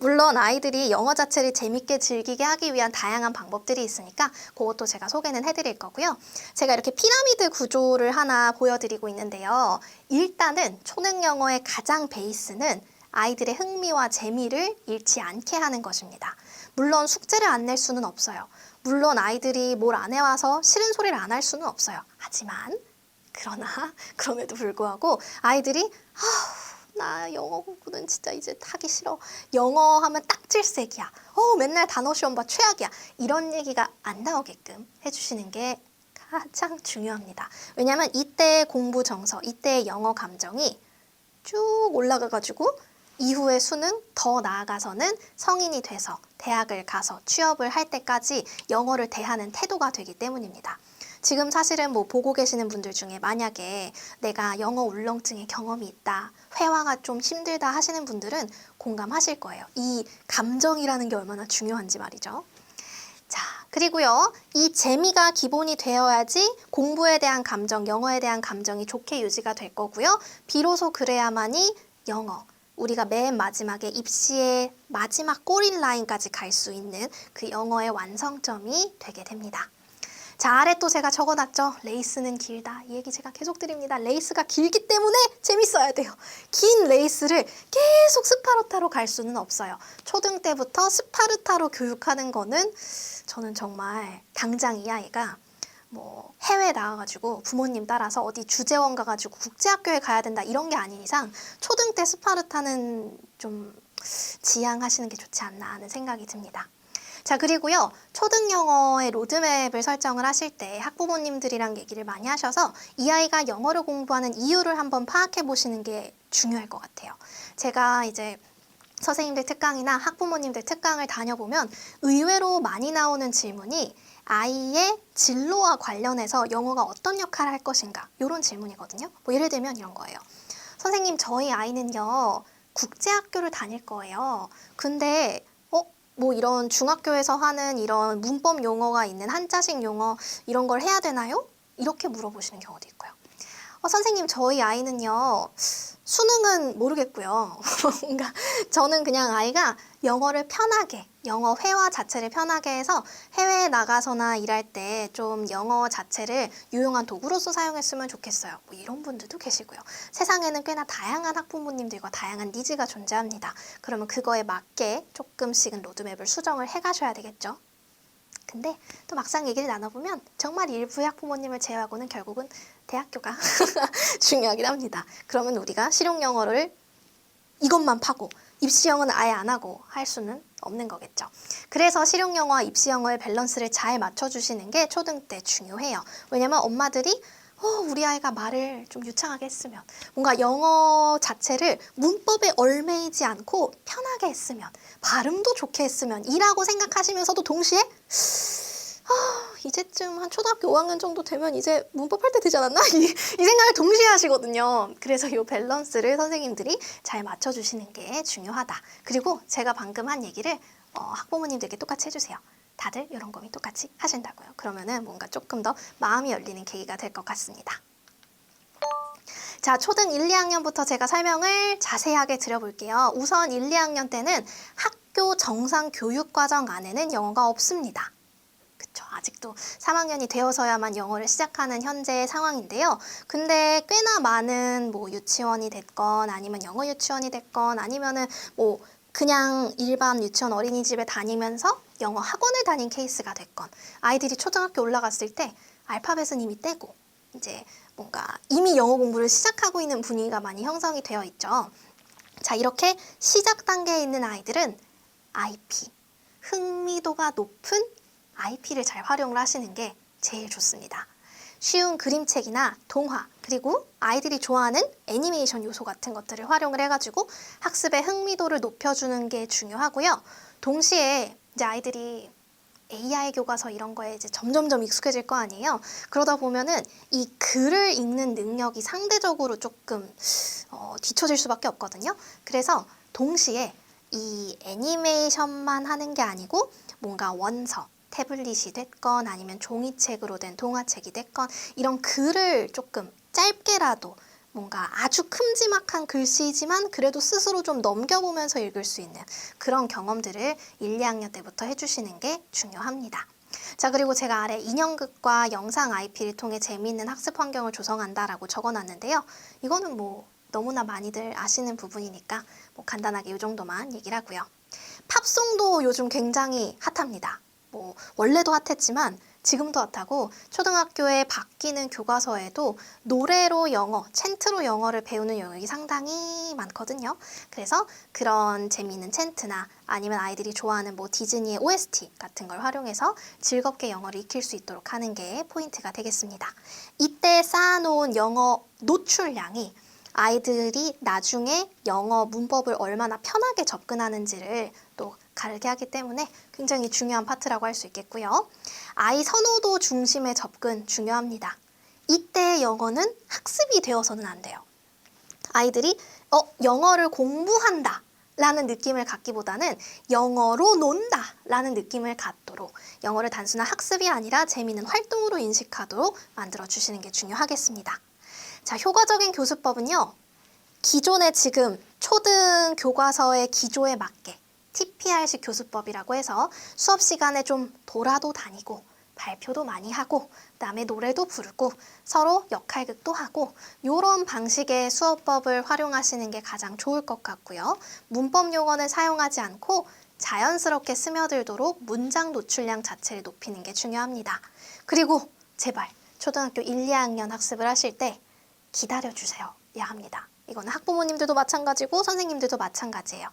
물론 아이들이 영어 자체를 재밌게 즐기게 하기 위한 다양한 방법들이 있으니까 그것도 제가 소개는 해드릴 거고요. 제가 이렇게 피라미드 구조를 하나 보여드리고 있는데요. 일단은 초등 영어의 가장 베이스는 아이들의 흥미와 재미를 잃지 않게 하는 것입니다. 물론 숙제를 안 낼 수는 없어요. 물론 아이들이 뭘 안 해와서 싫은 소리를 안 할 수는 없어요. 하지만 그럼에도 불구하고 아이들이 나 영어 공부는 진짜 이제 하기 싫어. 영어 하면 딱질색이야. 맨날 단어 시험 봐 최악이야. 이런 얘기가 안 나오게끔 해주시는 게 가장 중요합니다. 왜냐하면 이때의 공부 정서, 이때의 영어 감정이 쭉 올라가가지고 이후의 수능 더 나아가서는 성인이 돼서 대학을 가서 취업을 할 때까지 영어를 대하는 태도가 되기 때문입니다. 지금 사실은 뭐 보고 계시는 분들 중에 만약에 내가 영어 울렁증의 경험이 있다, 회화가 좀 힘들다 하시는 분들은 공감하실 거예요. 이 감정이라는 게 얼마나 중요한지 말이죠. 자, 그리고요. 이 재미가 기본이 되어야지 공부에 대한 감정, 영어에 대한 감정이 좋게 유지가 될 거고요. 비로소 그래야만이 영어, 우리가 맨 마지막에 입시의 마지막 꼬리 라인까지 갈 수 있는 그 영어의 완성점이 되게 됩니다. 자, 아래 또 제가 적어놨죠. 레이스는 길다. 이 얘기 제가 계속 드립니다. 레이스가 길기 때문에 재밌어야 돼요. 긴 레이스를 계속 스파르타로 갈 수는 없어요. 초등 때부터 스파르타로 교육하는 거는 저는 정말 당장 이 아이가 뭐 해외 나가가지고 부모님 따라서 어디 주재원 가가지고 국제학교에 가야 된다 이런 게 아닌 이상 초등 때 스파르타는 좀 지양하시는 게 좋지 않나 하는 생각이 듭니다. 자, 그리고요. 초등 영어의 로드맵을 설정을 하실 때 학부모님들이랑 얘기를 많이 하셔서 이 아이가 영어를 공부하는 이유를 한번 파악해 보시는 게 중요할 것 같아요. 제가 이제 선생님들 특강이나 학부모님들 특강을 다녀보면 의외로 많이 나오는 질문이 아이의 진로와 관련해서 영어가 어떤 역할을 할 것인가 이런 질문이거든요. 뭐 예를 들면 이런 거예요. 선생님, 저희 아이는요, 국제학교를 다닐 거예요. 근데, 뭐 이런 중학교에서 하는 이런 문법 용어가 있는 한자식 용어, 이런 걸 해야 되나요? 이렇게 물어보시는 경우도 있고요. 선생님, 저희 아이는요, 수능은 모르겠고요. 뭔가 저는 그냥 아이가 영어를 편하게, 영어 회화 자체를 편하게 해서 해외에 나가서나 일할 때 좀 영어 자체를 유용한 도구로서 사용했으면 좋겠어요. 뭐 이런 분들도 계시고요. 세상에는 꽤나 다양한 학부모님들과 다양한 니즈가 존재합니다. 그러면 그거에 맞게 조금씩은 로드맵을 수정을 해가셔야 되겠죠. 근데 또 막상 얘기를 나눠보면 정말 일부의 학부모님을 제외하고는 결국은 대학교가 중요하긴 합니다. 그러면 우리가 실용영어를 이것만 파고 입시영어는 아예 안 하고 할 수는 없는 거겠죠. 그래서 실용영어와 입시영어의 밸런스를 잘 맞춰주시는 게 초등 때 중요해요. 왜냐면 엄마들이 우리 아이가 말을 좀 유창하게 했으면, 뭔가 영어 자체를 문법에 얽매이지 않고 편하게 했으면, 발음도 좋게 했으면 이라고 생각하시면서도 동시에 이제쯤 한 초등학교 5학년 정도 되면 이제 문법 할 때 되지 않았나? 이 생각을 동시에 하시거든요. 그래서 이 밸런스를 선생님들이 잘 맞춰주시는 게 중요하다. 그리고 제가 방금 한 얘기를 학부모님들께 똑같이 해주세요. 다들 이런 고민 똑같이 하신다고요. 그러면은 뭔가 조금 더 마음이 열리는 계기가 될 것 같습니다. 자, 초등 1, 2학년부터 제가 설명을 자세하게 드려볼게요. 우선 1, 2학년 때는 학교 정상 교육과정 안에는 영어가 없습니다. 그쵸, 아직도 3학년이 되어서야만 영어를 시작하는 현재의 상황인데요. 근데 꽤나 많은 뭐 유치원이 됐건 아니면 영어 유치원이 됐건 아니면은 뭐 그냥 일반 유치원 어린이집에 다니면서 영어 학원을 다닌 케이스가 됐건, 아이들이 초등학교 올라갔을 때 알파벳은 이미 떼고 이제 뭔가 이미 영어 공부를 시작하고 있는 분위기가 많이 형성이 되어 있죠. 자, 이렇게 시작 단계에 있는 아이들은 IP, 흥미도가 높은 IP를 잘 활용을 하시는 게 제일 좋습니다. 쉬운 그림책이나 동화, 그리고 아이들이 좋아하는 애니메이션 요소 같은 것들을 활용을 해가지고 학습의 흥미도를 높여주는 게 중요하고요. 동시에 이제 아이들이 AI 교과서 이런 거에 이제 점점점 익숙해질 거 아니에요. 그러다 보면은 이 글을 읽는 능력이 상대적으로 조금 뒤처질 수밖에 없거든요. 그래서 동시에 이 애니메이션만 하는 게 아니고 뭔가 원서, 태블릿이 됐건 아니면 종이책으로 된 동화책이 됐건 이런 글을 조금 짧게라도 뭔가 아주 큼지막한 글씨지만 그래도 스스로 좀 넘겨보면서 읽을 수 있는 그런 경험들을 1, 2학년 때부터 해주시는 게 중요합니다. 자, 그리고 제가 아래 인형극과 영상 IP를 통해 재미있는 학습 환경을 조성한다라고 적어놨는데요. 이거는 뭐 너무나 많이들 아시는 부분이니까 뭐 간단하게 이 정도만 얘기를 하고요. 팝송도 요즘 굉장히 핫합니다. 뭐 원래도 핫했지만 지금도 핫하고, 초등학교에 바뀌는 교과서에도 노래로 영어, 챈트로 영어를 배우는 영역이 상당히 많거든요. 그래서 그런 재미있는 챈트나 아니면 아이들이 좋아하는 뭐 디즈니의 OST 같은 걸 활용해서 즐겁게 영어를 익힐 수 있도록 하는 게 포인트가 되겠습니다. 이때 쌓아놓은 영어 노출량이 아이들이 나중에 영어 문법을 얼마나 편하게 접근하는지를 또 가르게 하기 때문에 굉장히 중요한 파트라고 할 수 있겠고요. 아이 선호도 중심의 접근 중요합니다. 이때 영어는 학습이 되어서는 안 돼요. 아이들이 영어를 공부한다 라는 느낌을 갖기보다는 영어로 논다 라는 느낌을 갖도록, 영어를 단순한 학습이 아니라 재미있는 활동으로 인식하도록 만들어주시는 게 중요하겠습니다. 자, 효과적인 교수법은요, 기존의 지금 초등 교과서의 기조에 맞게 TPR식 교수법이라고 해서 수업 시간에 좀 돌아도 다니고 발표도 많이 하고 그다음에 노래도 부르고 서로 역할극도 하고, 이런 방식의 수업법을 활용하시는 게 가장 좋을 것 같고요. 문법 용어는 사용하지 않고 자연스럽게 스며들도록 문장 노출량 자체를 높이는 게 중요합니다. 그리고 제발 초등학교 1, 2학년 학습을 하실 때 기다려주세요 야 합니다. 이거는 학부모님들도 마찬가지고 선생님들도 마찬가지예요.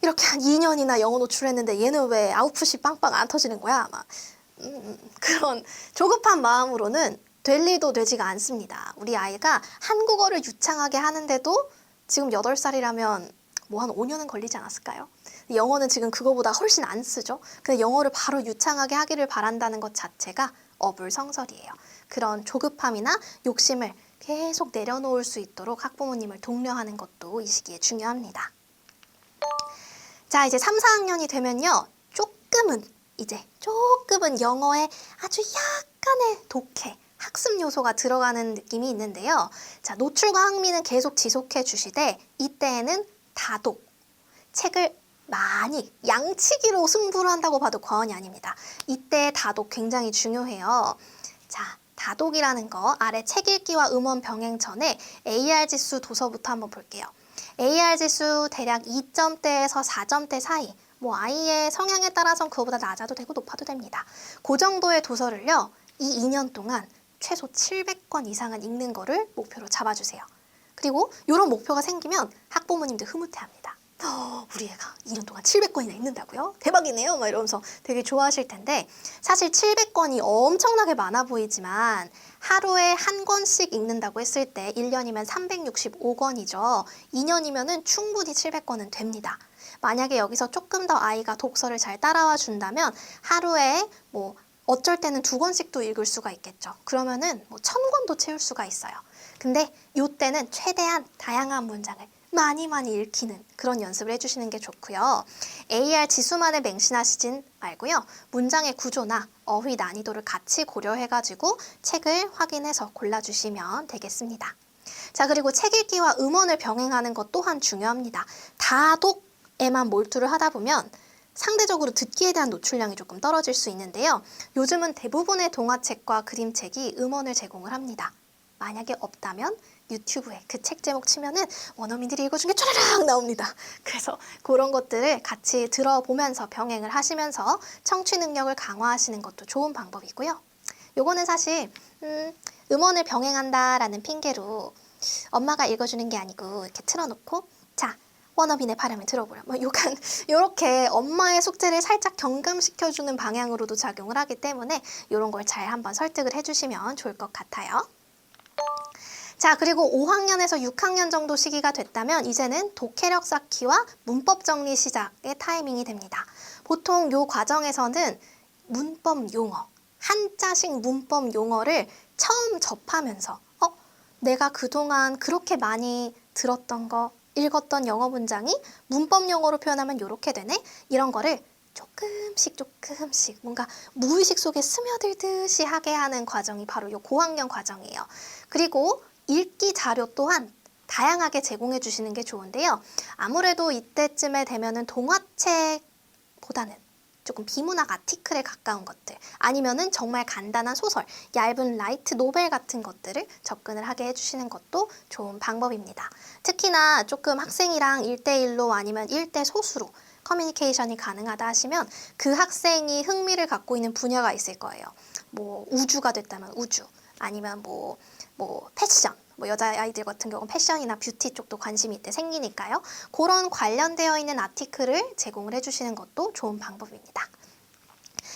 이렇게 한 2년이나 영어 노출했는데 얘는 왜 아웃풋이 빵빵 안 터지는 거야? 아마 그런 조급한 마음으로는 될 일도 되지가 않습니다. 우리 아이가 한국어를 유창하게 하는데도 지금 8살이라면 뭐 한 5년은 걸리지 않았을까요? 영어는 지금 그거보다 훨씬 안 쓰죠. 근데 영어를 바로 유창하게 하기를 바란다는 것 자체가 어불성설이에요. 그런 조급함이나 욕심을 계속 내려놓을 수 있도록 학부모님을 독려하는 것도 이 시기에 중요합니다. 자, 이제 3, 4학년이 되면요. 조금은 영어에 아주 약간의 독해, 학습 요소가 들어가는 느낌이 있는데요. 자, 노출과 흥미는 계속 지속해 주시되 이때에는 다독, 책을 많이 양치기로 승부를 한다고 봐도 과언이 아닙니다. 이때 다독 굉장히 중요해요. 자, 다독이라는 거 아래 책 읽기와 음원 병행 전에 AR 지수 도서부터 한번 볼게요. AR 지수 대략 2점대에서 4점대 사이, 뭐 아이의 성향에 따라서는 그거보다 낮아도 되고 높아도 됩니다. 그 정도의 도서를요, 이 2년 동안 최소 700권 이상은 읽는 거를 목표로 잡아주세요. 그리고 이런 목표가 생기면 학부모님들 흐뭇해합니다. 우리 애가 2년 동안 700권이나 읽는다고요? 대박이네요. 막 이러면서 되게 좋아하실 텐데, 사실 700권이 엄청나게 많아 보이지만 하루에 한 권씩 읽는다고 했을 때 1년이면 365권이죠. 2년이면은 충분히 700권은 됩니다. 만약에 여기서 조금 더 아이가 독서를 잘 따라와 준다면 하루에 뭐 어쩔 때는 2권씩도 읽을 수가 있겠죠. 그러면은 뭐 1000권도 채울 수가 있어요. 근데 이때는 최대한 다양한 문장을 많이 읽히는 그런 연습을 해주시는 게 좋고요. AR 지수만을 맹신하시진 말고요. 문장의 구조나 어휘 난이도를 같이 고려해가지고 책을 확인해서 골라주시면 되겠습니다. 자, 그리고 책 읽기와 음원을 병행하는 것 또한 중요합니다. 다독에만 몰두를 하다 보면 상대적으로 듣기에 대한 노출량이 조금 떨어질 수 있는데요. 요즘은 대부분의 동화책과 그림책이 음원을 제공을 합니다. 만약에 없다면 유튜브에 그 책 제목 치면은 원어민들이 읽어준 게 촤라락 나옵니다. 그래서 그런 것들을 같이 들어보면서 병행을 하시면서 청취 능력을 강화하시는 것도 좋은 방법이고요. 요거는 사실 음원을 병행한다라는 핑계로 엄마가 읽어주는 게 아니고 이렇게 틀어놓고 자, 원어민의 발음을 들어보라. 뭐 요간 요렇게 엄마의 숙제를 살짝 경감시켜주는 방향으로도 작용을 하기 때문에 이런 걸 잘 한번 설득을 해주시면 좋을 것 같아요. 자, 그리고 5학년에서 6학년 정도 시기가 됐다면 이제는 독해력 쌓기와 문법 정리 시작의 타이밍이 됩니다. 보통 요 과정에서는 문법 용어, 한자식 문법 용어를 처음 접하면서 내가 그동안 그렇게 많이 들었던 거, 읽었던 영어 문장이 문법 용어로 표현하면 이렇게 되네? 이런 거를 조금씩 뭔가 무의식 속에 스며들듯이 하게 하는 과정이 바로 요 고학년 과정이에요. 그리고 읽기 자료 또한 다양하게 제공해 주시는 게 좋은데요. 아무래도 이때쯤에 되면은 동화책보다는 조금 비문학 아티클에 가까운 것들, 아니면은 정말 간단한 소설, 얇은 라이트 노벨 같은 것들을 접근을 하게 해주시는 것도 좋은 방법입니다. 특히나 조금 학생이랑 1대1로 아니면 1대 소수로 커뮤니케이션이 가능하다 하시면 그 학생이 흥미를 갖고 있는 분야가 있을 거예요. 뭐 우주가 됐다면 우주, 아니면 뭐 패션, 뭐 여자아이들 같은 경우는 패션이나 뷰티 쪽도 관심이 이때 생기니까요. 그런 관련되어 있는 아티클을 제공을 해주시는 것도 좋은 방법입니다.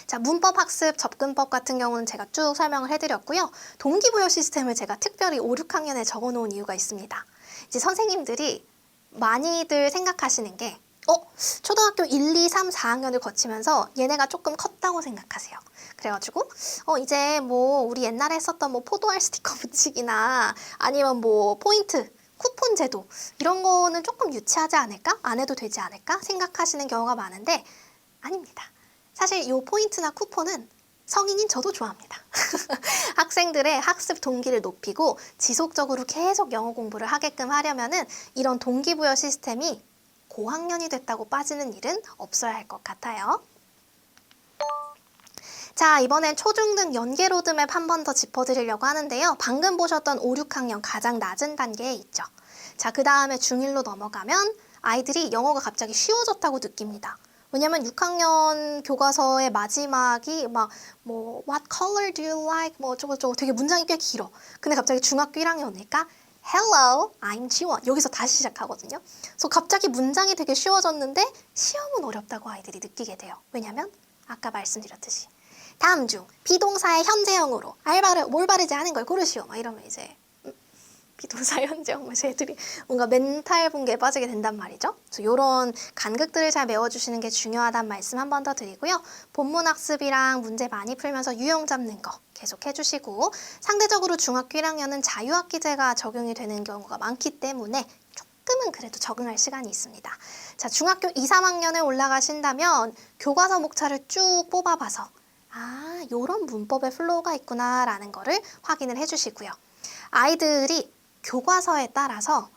자, 문법 학습 접근법 같은 경우는 제가 쭉 설명을 해드렸고요. 동기부여 시스템을 제가 특별히 5, 6학년에 적어놓은 이유가 있습니다. 이제 선생님들이 많이들 생각하시는 게 초등학교 1, 2, 3, 4학년을 거치면서 얘네가 조금 컸다고 생각하세요. 그래가지고 이제 뭐 우리 옛날에 했었던 뭐 포도알 스티커 붙이기나 아니면 뭐 포인트, 쿠폰 제도 이런 거는 조금 유치하지 않을까? 안 해도 되지 않을까? 생각하시는 경우가 많은데 아닙니다. 사실 요 포인트나 쿠폰은 성인인 저도 좋아합니다. 학생들의 학습 동기를 높이고 지속적으로 계속 영어 공부를 하게끔 하려면은 이런 동기부여 시스템이 고학년이 됐다고 빠지는 일은 없어야 할 것 같아요. 자, 이번엔 초중등 연계 로드맵 한 번 더 짚어드리려고 하는데요. 방금 보셨던 5, 6학년 가장 낮은 단계에 있죠. 자, 그 다음에 중1로 넘어가면 아이들이 영어가 갑자기 쉬워졌다고 느낍니다. 왜냐면 6학년 교과서의 마지막이 What color do you like? 뭐 어쩌고저쩌고 되게 문장이 꽤 길어. 근데 갑자기 중학교 1학년 오니까 Hello, I'm 지원. 여기서 다시 시작하거든요. 그래서 갑자기 문장이 되게 쉬워졌는데 시험은 어렵다고 아이들이 느끼게 돼요. 왜냐면 아까 말씀드렸듯이 다음 중 비동사의 현재형으로 올바르지 않은 걸 고르시오. 막 이러면 이제 비동사 현재형 애들이 뭔가 멘탈 붕괴에 빠지게 된단 말이죠. 그래서 이런 간극들을 잘 메워주시는 게 중요하다는 말씀 한 번 더 드리고요. 본문 학습이랑 문제 많이 풀면서 유형 잡는 거 계속 해주시고, 상대적으로 중학교 1학년은 자유학기제가 적용이 되는 경우가 많기 때문에 조금은 그래도 적응할 시간이 있습니다. 자, 중학교 2, 3학년에 올라가신다면 교과서 목차를 쭉 뽑아봐서 요런 문법의 플로우가 있구나라는 거를 확인을 해주시고요. 아이들이 교과서에 따라서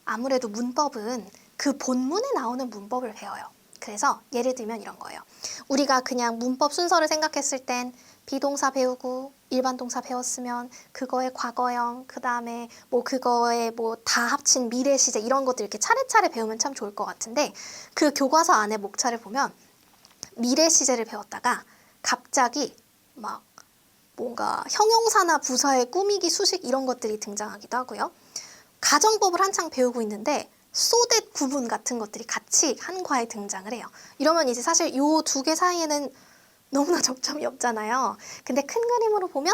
아무래도 문법은 그 본문에 나오는 문법을 배워요. 그래서 예를 들면 이런 거예요. 우리가 그냥 문법 순서를 생각했을 땐 비동사 배우고 일반 동사 배웠으면 그거의 과거형, 그 다음에 뭐 그거에 뭐 다 합친 미래 시제 이런 것들 이렇게 차례차례 배우면 참 좋을 것 같은데, 그 교과서 안에 목차를 보면 미래 시제를 배웠다가 갑자기 막 뭔가 형용사나 부사의 꾸미기, 수식 이런 것들이 등장하기도 하고요. 가정법을 한창 배우고 있는데 소댓 구분 같은 것들이 같이 한 과에 등장을 해요. 이러면 이제 사실 요 두 개 사이에는 너무나 접점이 없잖아요. 근데 큰 그림으로 보면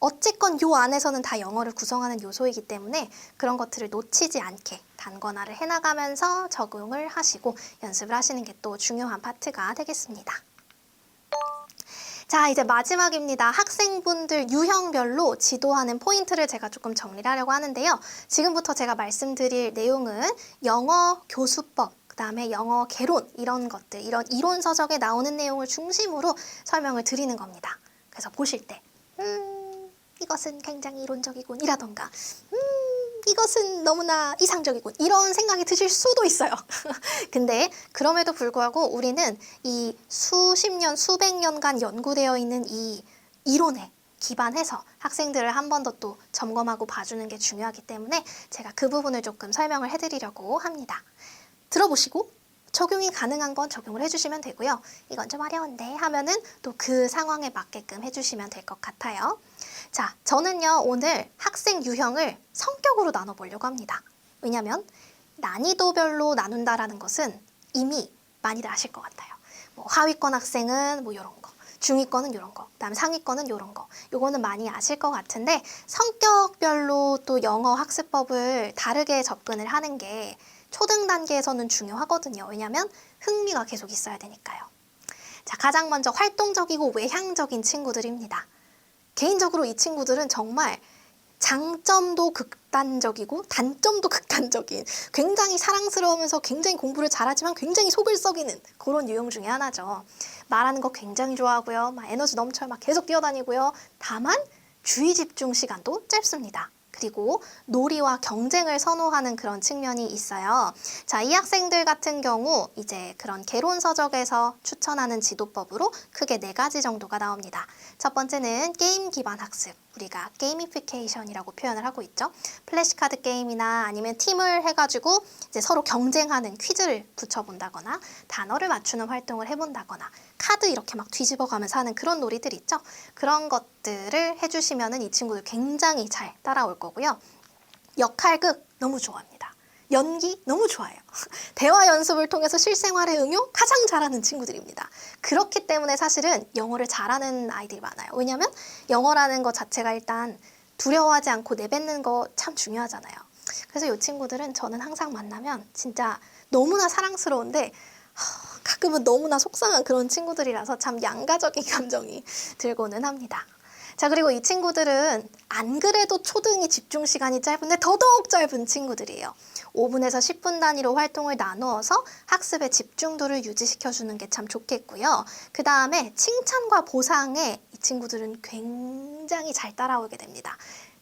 어쨌건 요 안에서는 다 영어를 구성하는 요소이기 때문에 그런 것들을 놓치지 않게 단권화를 해나가면서 적용을 하시고 연습을 하시는 게 또 중요한 파트가 되겠습니다. 자, 이제 마지막입니다. 학생분들 유형별로 지도하는 포인트를 제가 조금 정리를 하려고 하는데요. 지금부터 제가 말씀드릴 내용은 영어 교수법, 그 다음에 영어 개론 이런 것들, 이런 이론 서적에 나오는 내용을 중심으로 설명을 드리는 겁니다. 그래서 보실 때 이것은 굉장히 이론적이군 이라던가 이것은 너무나 이상적이군 이런 생각이 드실 수도 있어요. 근데 그럼에도 불구하고 우리는 이 수십 년, 수백 년간 연구되어 있는 이 이론에 기반해서 학생들을 한 번 더 또 점검하고 봐주는 게 중요하기 때문에 제가 그 부분을 조금 설명을 해드리려고 합니다. 들어보시고 적용이 가능한 건 적용을 해주시면 되고요. 이건 좀 어려운데 하면은 또 그 상황에 맞게끔 해주시면 될 것 같아요. 자, 저는요 오늘 학생 유형을 성격으로 나눠보려고 합니다. 왜냐면 난이도별로 나눈다라는 것은 이미 많이들 아실 것 같아요. 뭐 하위권 학생은 뭐 이런 거, 중위권은 이런 거, 그다음에 상위권은 이런 거. 요거는 많이 아실 것 같은데 성격별로 또 영어 학습법을 다르게 접근을 하는 게 초등 단계에서는 중요하거든요. 왜냐면 흥미가 계속 있어야 되니까요. 자, 가장 먼저 활동적이고 외향적인 친구들입니다. 개인적으로 이 친구들은 정말 장점도 극단적이고 단점도 극단적인, 굉장히 사랑스러우면서 굉장히 공부를 잘하지만 굉장히 속을 썩이는 그런 유형 중에 하나죠. 말하는 거 굉장히 좋아하고요. 막 에너지 넘쳐요. 막 계속 뛰어다니고요. 다만 주의 집중 시간도 짧습니다. 그리고 놀이와 경쟁을 선호하는 그런 측면이 있어요. 자, 이 학생들 같은 경우 이제 그런 개론 서적에서 추천하는 지도법으로 크게 4가지 정도가 나옵니다. 첫 번째는 게임 기반 학습. 우리가 게이미피케이션이라고 표현을 하고 있죠. 플래시카드 게임이나 아니면 팀을 해가지고 이제 서로 경쟁하는 퀴즈를 붙여본다거나 단어를 맞추는 활동을 해본다거나 카드 이렇게 막 뒤집어가면서 하는 그런 놀이들 있죠. 그런 것들을 해주시면은 이 친구들 굉장히 잘 따라올 거고요. 역할극 너무 좋아합니다. 연기 너무 좋아해요. 대화 연습을 통해서 실생활의 응용 가장 잘하는 친구들입니다. 그렇기 때문에 사실은 영어를 잘하는 아이들이 많아요. 왜냐하면 영어라는 것 자체가 일단 두려워하지 않고 내뱉는 거 참 중요하잖아요. 그래서 이 친구들은 저는 항상 만나면 진짜 너무나 사랑스러운데 가끔은 너무나 속상한 그런 친구들이라서 참 양가적인 감정이 들고는 합니다. 자, 그리고 이 친구들은 안 그래도 초등이 집중 시간이 짧은데 더더욱 짧은 친구들이에요. 5분에서 10분 단위로 활동을 나누어서 학습의 집중도를 유지시켜주는 게 참 좋겠고요. 그 다음에 칭찬과 보상에 이 친구들은 굉장히 잘 따라오게 됩니다.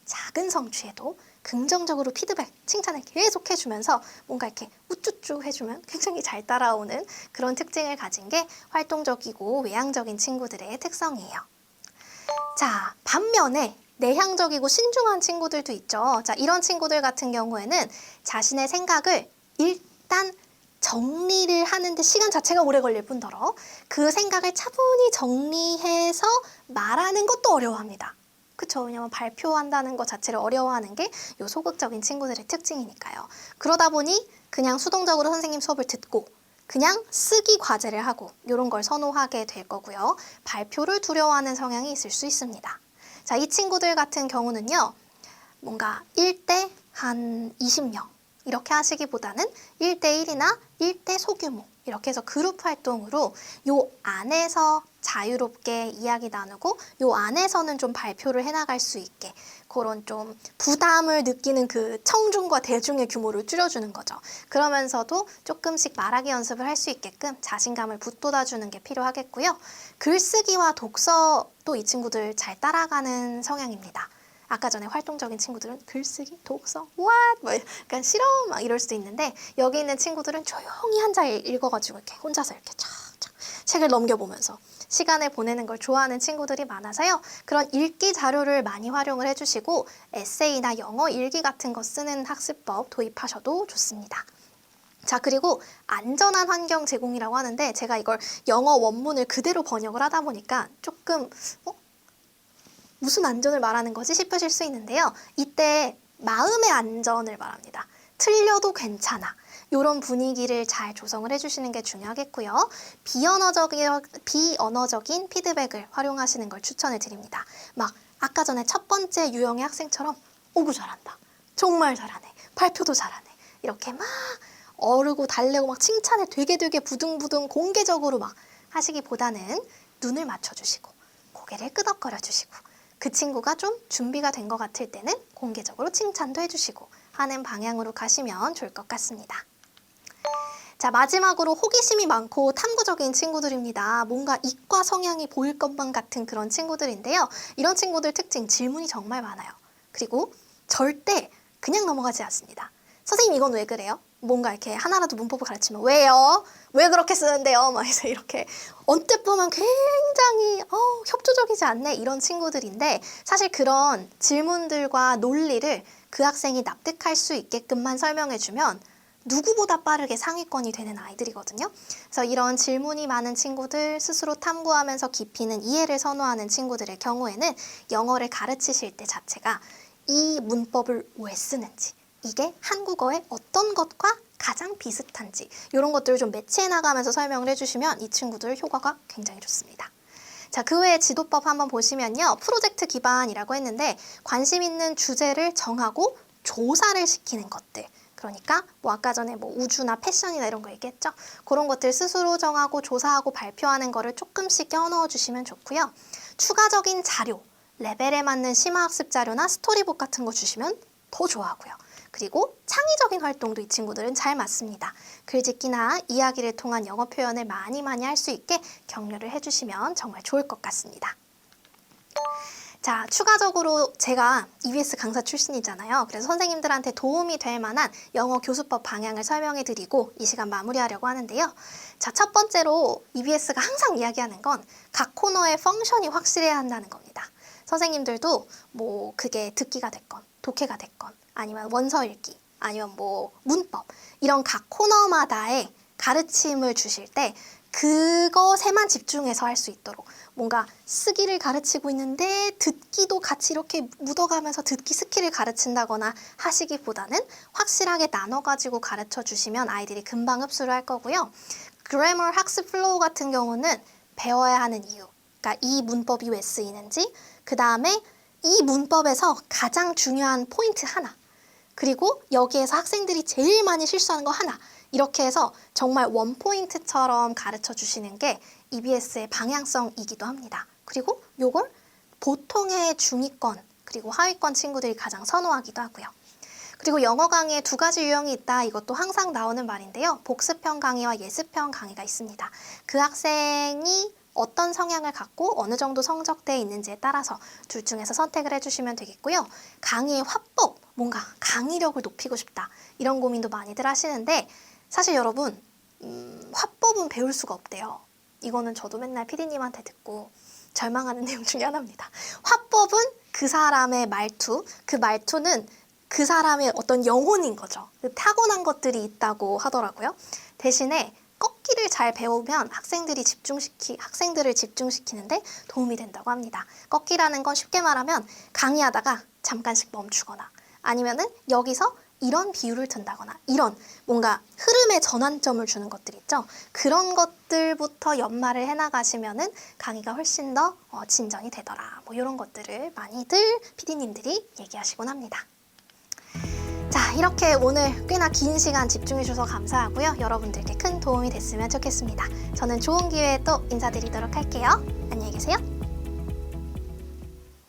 작은 성취에도 긍정적으로 피드백, 칭찬을 계속 해주면서 뭔가 이렇게 우쭈쭈 해주면 굉장히 잘 따라오는 그런 특징을 가진 게 활동적이고 외향적인 친구들의 특성이에요. 자, 반면에 내향적이고 신중한 친구들도 있죠. 자, 이런 친구들 같은 경우에는 자신의 생각을 일단 정리를 하는데 시간 자체가 오래 걸릴 뿐더러 그 생각을 차분히 정리해서 말하는 것도 어려워합니다. 그쵸? 왜냐면 발표한다는 것 자체를 어려워하는 게 요 소극적인 친구들의 특징이니까요. 그러다 보니 그냥 수동적으로 선생님 수업을 듣고 그냥 쓰기 과제를 하고 이런 걸 선호하게 될 거고요. 발표를 두려워하는 성향이 있을 수 있습니다. 자, 이 친구들 같은 경우는요. 뭔가 1대 한 20명 이렇게 하시기보다는 1대1이나 1대 소규모 이렇게 해서 그룹 활동으로 요 안에서 자유롭게 이야기 나누고 요 안에서는 좀 발표를 해나갈 수 있게 그런 좀 부담을 느끼는 그 청중과 대중의 규모를 줄여주는 거죠. 그러면서도 조금씩 말하기 연습을 할 수 있게끔 자신감을 북돋아주는 게 필요하겠고요. 글쓰기와 독서도 이 친구들 잘 따라가는 성향입니다. 아까 전에 활동적인 친구들은 글쓰기, 독서, what? 뭐 약간 실험 막 이럴 수도 있는데 여기 있는 친구들은 조용히 한자 읽어가지고 이렇게 혼자서 이렇게 착착 책을 넘겨보면서 시간을 보내는 걸 좋아하는 친구들이 많아서요. 그런 읽기 자료를 많이 활용을 해주시고 에세이나 영어 일기 같은 거 쓰는 학습법 도입하셔도 좋습니다. 자, 그리고 안전한 환경 제공이라고 하는데 제가 이걸 영어 원문을 그대로 번역을 하다 보니까 조금 무슨 안전을 말하는 거지 싶으실 수 있는데요. 이때 마음의 안전을 말합니다. 틀려도 괜찮아. 이런 분위기를 잘 조성을 해주시는 게 중요하겠고요. 비언어적인 피드백을 활용하시는 걸 추천을 드립니다. 막 아까 전에 첫 번째 유형의 학생처럼 오구 잘한다. 정말 잘하네. 발표도 잘하네. 이렇게 막 어르고 달래고 막 칭찬을 되게 부둥부둥 공개적으로 막 하시기보다는 눈을 맞춰주시고 고개를 끄덕거려 주시고 그 친구가 좀 준비가 된 것 같을 때는 공개적으로 칭찬도 해주시고 하는 방향으로 가시면 좋을 것 같습니다. 자, 마지막으로 호기심이 많고 탐구적인 친구들입니다. 뭔가 이과 성향이 보일 것만 같은 그런 친구들인데요. 이런 친구들 특징, 질문이 정말 많아요. 그리고 절대 그냥 넘어가지 않습니다. 선생님 이건 왜 그래요? 뭔가 이렇게 하나라도 문법을 가르치면 왜요? 왜 그렇게 쓰는데요? 막 해서 이렇게 언뜻 보면 굉장히 협조적이지 않네 이런 친구들인데 사실 그런 질문들과 논리를 그 학생이 납득할 수 있게끔만 설명해주면 누구보다 빠르게 상위권이 되는 아이들이거든요. 그래서 이런 질문이 많은 친구들, 스스로 탐구하면서 깊이 있는 이해를 선호하는 친구들의 경우에는 영어를 가르치실 때 자체가 이 문법을 왜 쓰는지 이게 한국어의 어떤 것과 가장 비슷한지 이런 것들을 좀 매치해 나가면서 설명을 해주시면 이 친구들 효과가 굉장히 좋습니다. 자, 그 외에 지도법 한번 보시면요. 프로젝트 기반이라고 했는데 관심 있는 주제를 정하고 조사를 시키는 것들. 그러니까 뭐 아까 전에 뭐 우주나 패션이나 이런 거 얘기했죠. 그런 것들 스스로 정하고 조사하고 발표하는 거를 조금씩 껴넣어 주시면 좋고요. 추가적인 자료, 레벨에 맞는 심화학습 자료나 스토리북 같은 거 주시면 더 좋아하고요. 그리고 창의적인 활동도 이 친구들은 잘 맞습니다. 글짓기나 이야기를 통한 영어 표현을 많이 할 수 있게 격려를 해주시면 정말 좋을 것 같습니다. 자, 추가적으로 제가 EBS 강사 출신이잖아요. 그래서 선생님들한테 도움이 될 만한 영어 교수법 방향을 설명해 드리고 이 시간 마무리하려고 하는데요. 자, 첫 번째로 EBS가 항상 이야기하는 건 각 코너의 펑션이 확실해야 한다는 겁니다. 선생님들도 뭐 그게 듣기가 됐건 독해가 됐건 아니면 원서 읽기 아니면 뭐 문법 이런 각 코너마다의 가르침을 주실 때 그것에만 집중해서 할 수 있도록 뭔가 쓰기를 가르치고 있는데 듣기도 같이 이렇게 묻어가면서 듣기 스킬을 가르친다거나 하시기보다는 확실하게 나눠가지고 가르쳐 주시면 아이들이 금방 흡수를 할 거고요. 그래머 학습 플로우 같은 경우는 배워야 하는 이유, 그러니까 이 문법이 왜 쓰이는지, 그 다음에 이 문법에서 가장 중요한 포인트 하나, 그리고 여기에서 학생들이 제일 많이 실수하는 거 하나, 이렇게 해서 정말 원포인트처럼 가르쳐 주시는 게 EBS의 방향성이기도 합니다. 그리고 요걸 보통의 중위권 그리고 하위권 친구들이 가장 선호하기도 하고요. 그리고 영어 강의에 두 가지 유형이 있다. 이것도 항상 나오는 말인데요. 복습형 강의와 예습형 강의가 있습니다. 그 학생이 어떤 성향을 갖고 어느 정도 성적대에 있는지에 따라서 둘 중에서 선택을 해주시면 되겠고요. 강의의 화법, 뭔가 강의력을 높이고 싶다. 이런 고민도 많이들 하시는데 사실 여러분 화법은 배울 수가 없대요. 이거는 저도 맨날 PD님한테 듣고 절망하는 내용 중에 하나입니다. 화법은 그 사람의 말투, 그 말투는 그 사람의 어떤 영혼인 거죠. 타고난 것들이 있다고 하더라고요. 대신에 꺾기를 잘 배우면 학생들을 집중시키는데 도움이 된다고 합니다. 꺾기라는 건 쉽게 말하면 강의하다가 잠깐씩 멈추거나 아니면은 여기서 이런 비유를 든다거나 이런 뭔가 흐름의 전환점을 주는 것들 있죠. 그런 것들부터 연말을 해나가시면은 강의가 훨씬 더 진전이 되더라. 뭐 이런 것들을 많이들 PD님들이 얘기하시곤 합니다. 자, 이렇게 오늘 꽤나 긴 시간 집중해 주셔서 감사하고요. 여러분들께 큰 도움이 됐으면 좋겠습니다. 저는 좋은 기회에 또 인사드리도록 할게요. 안녕히 계세요.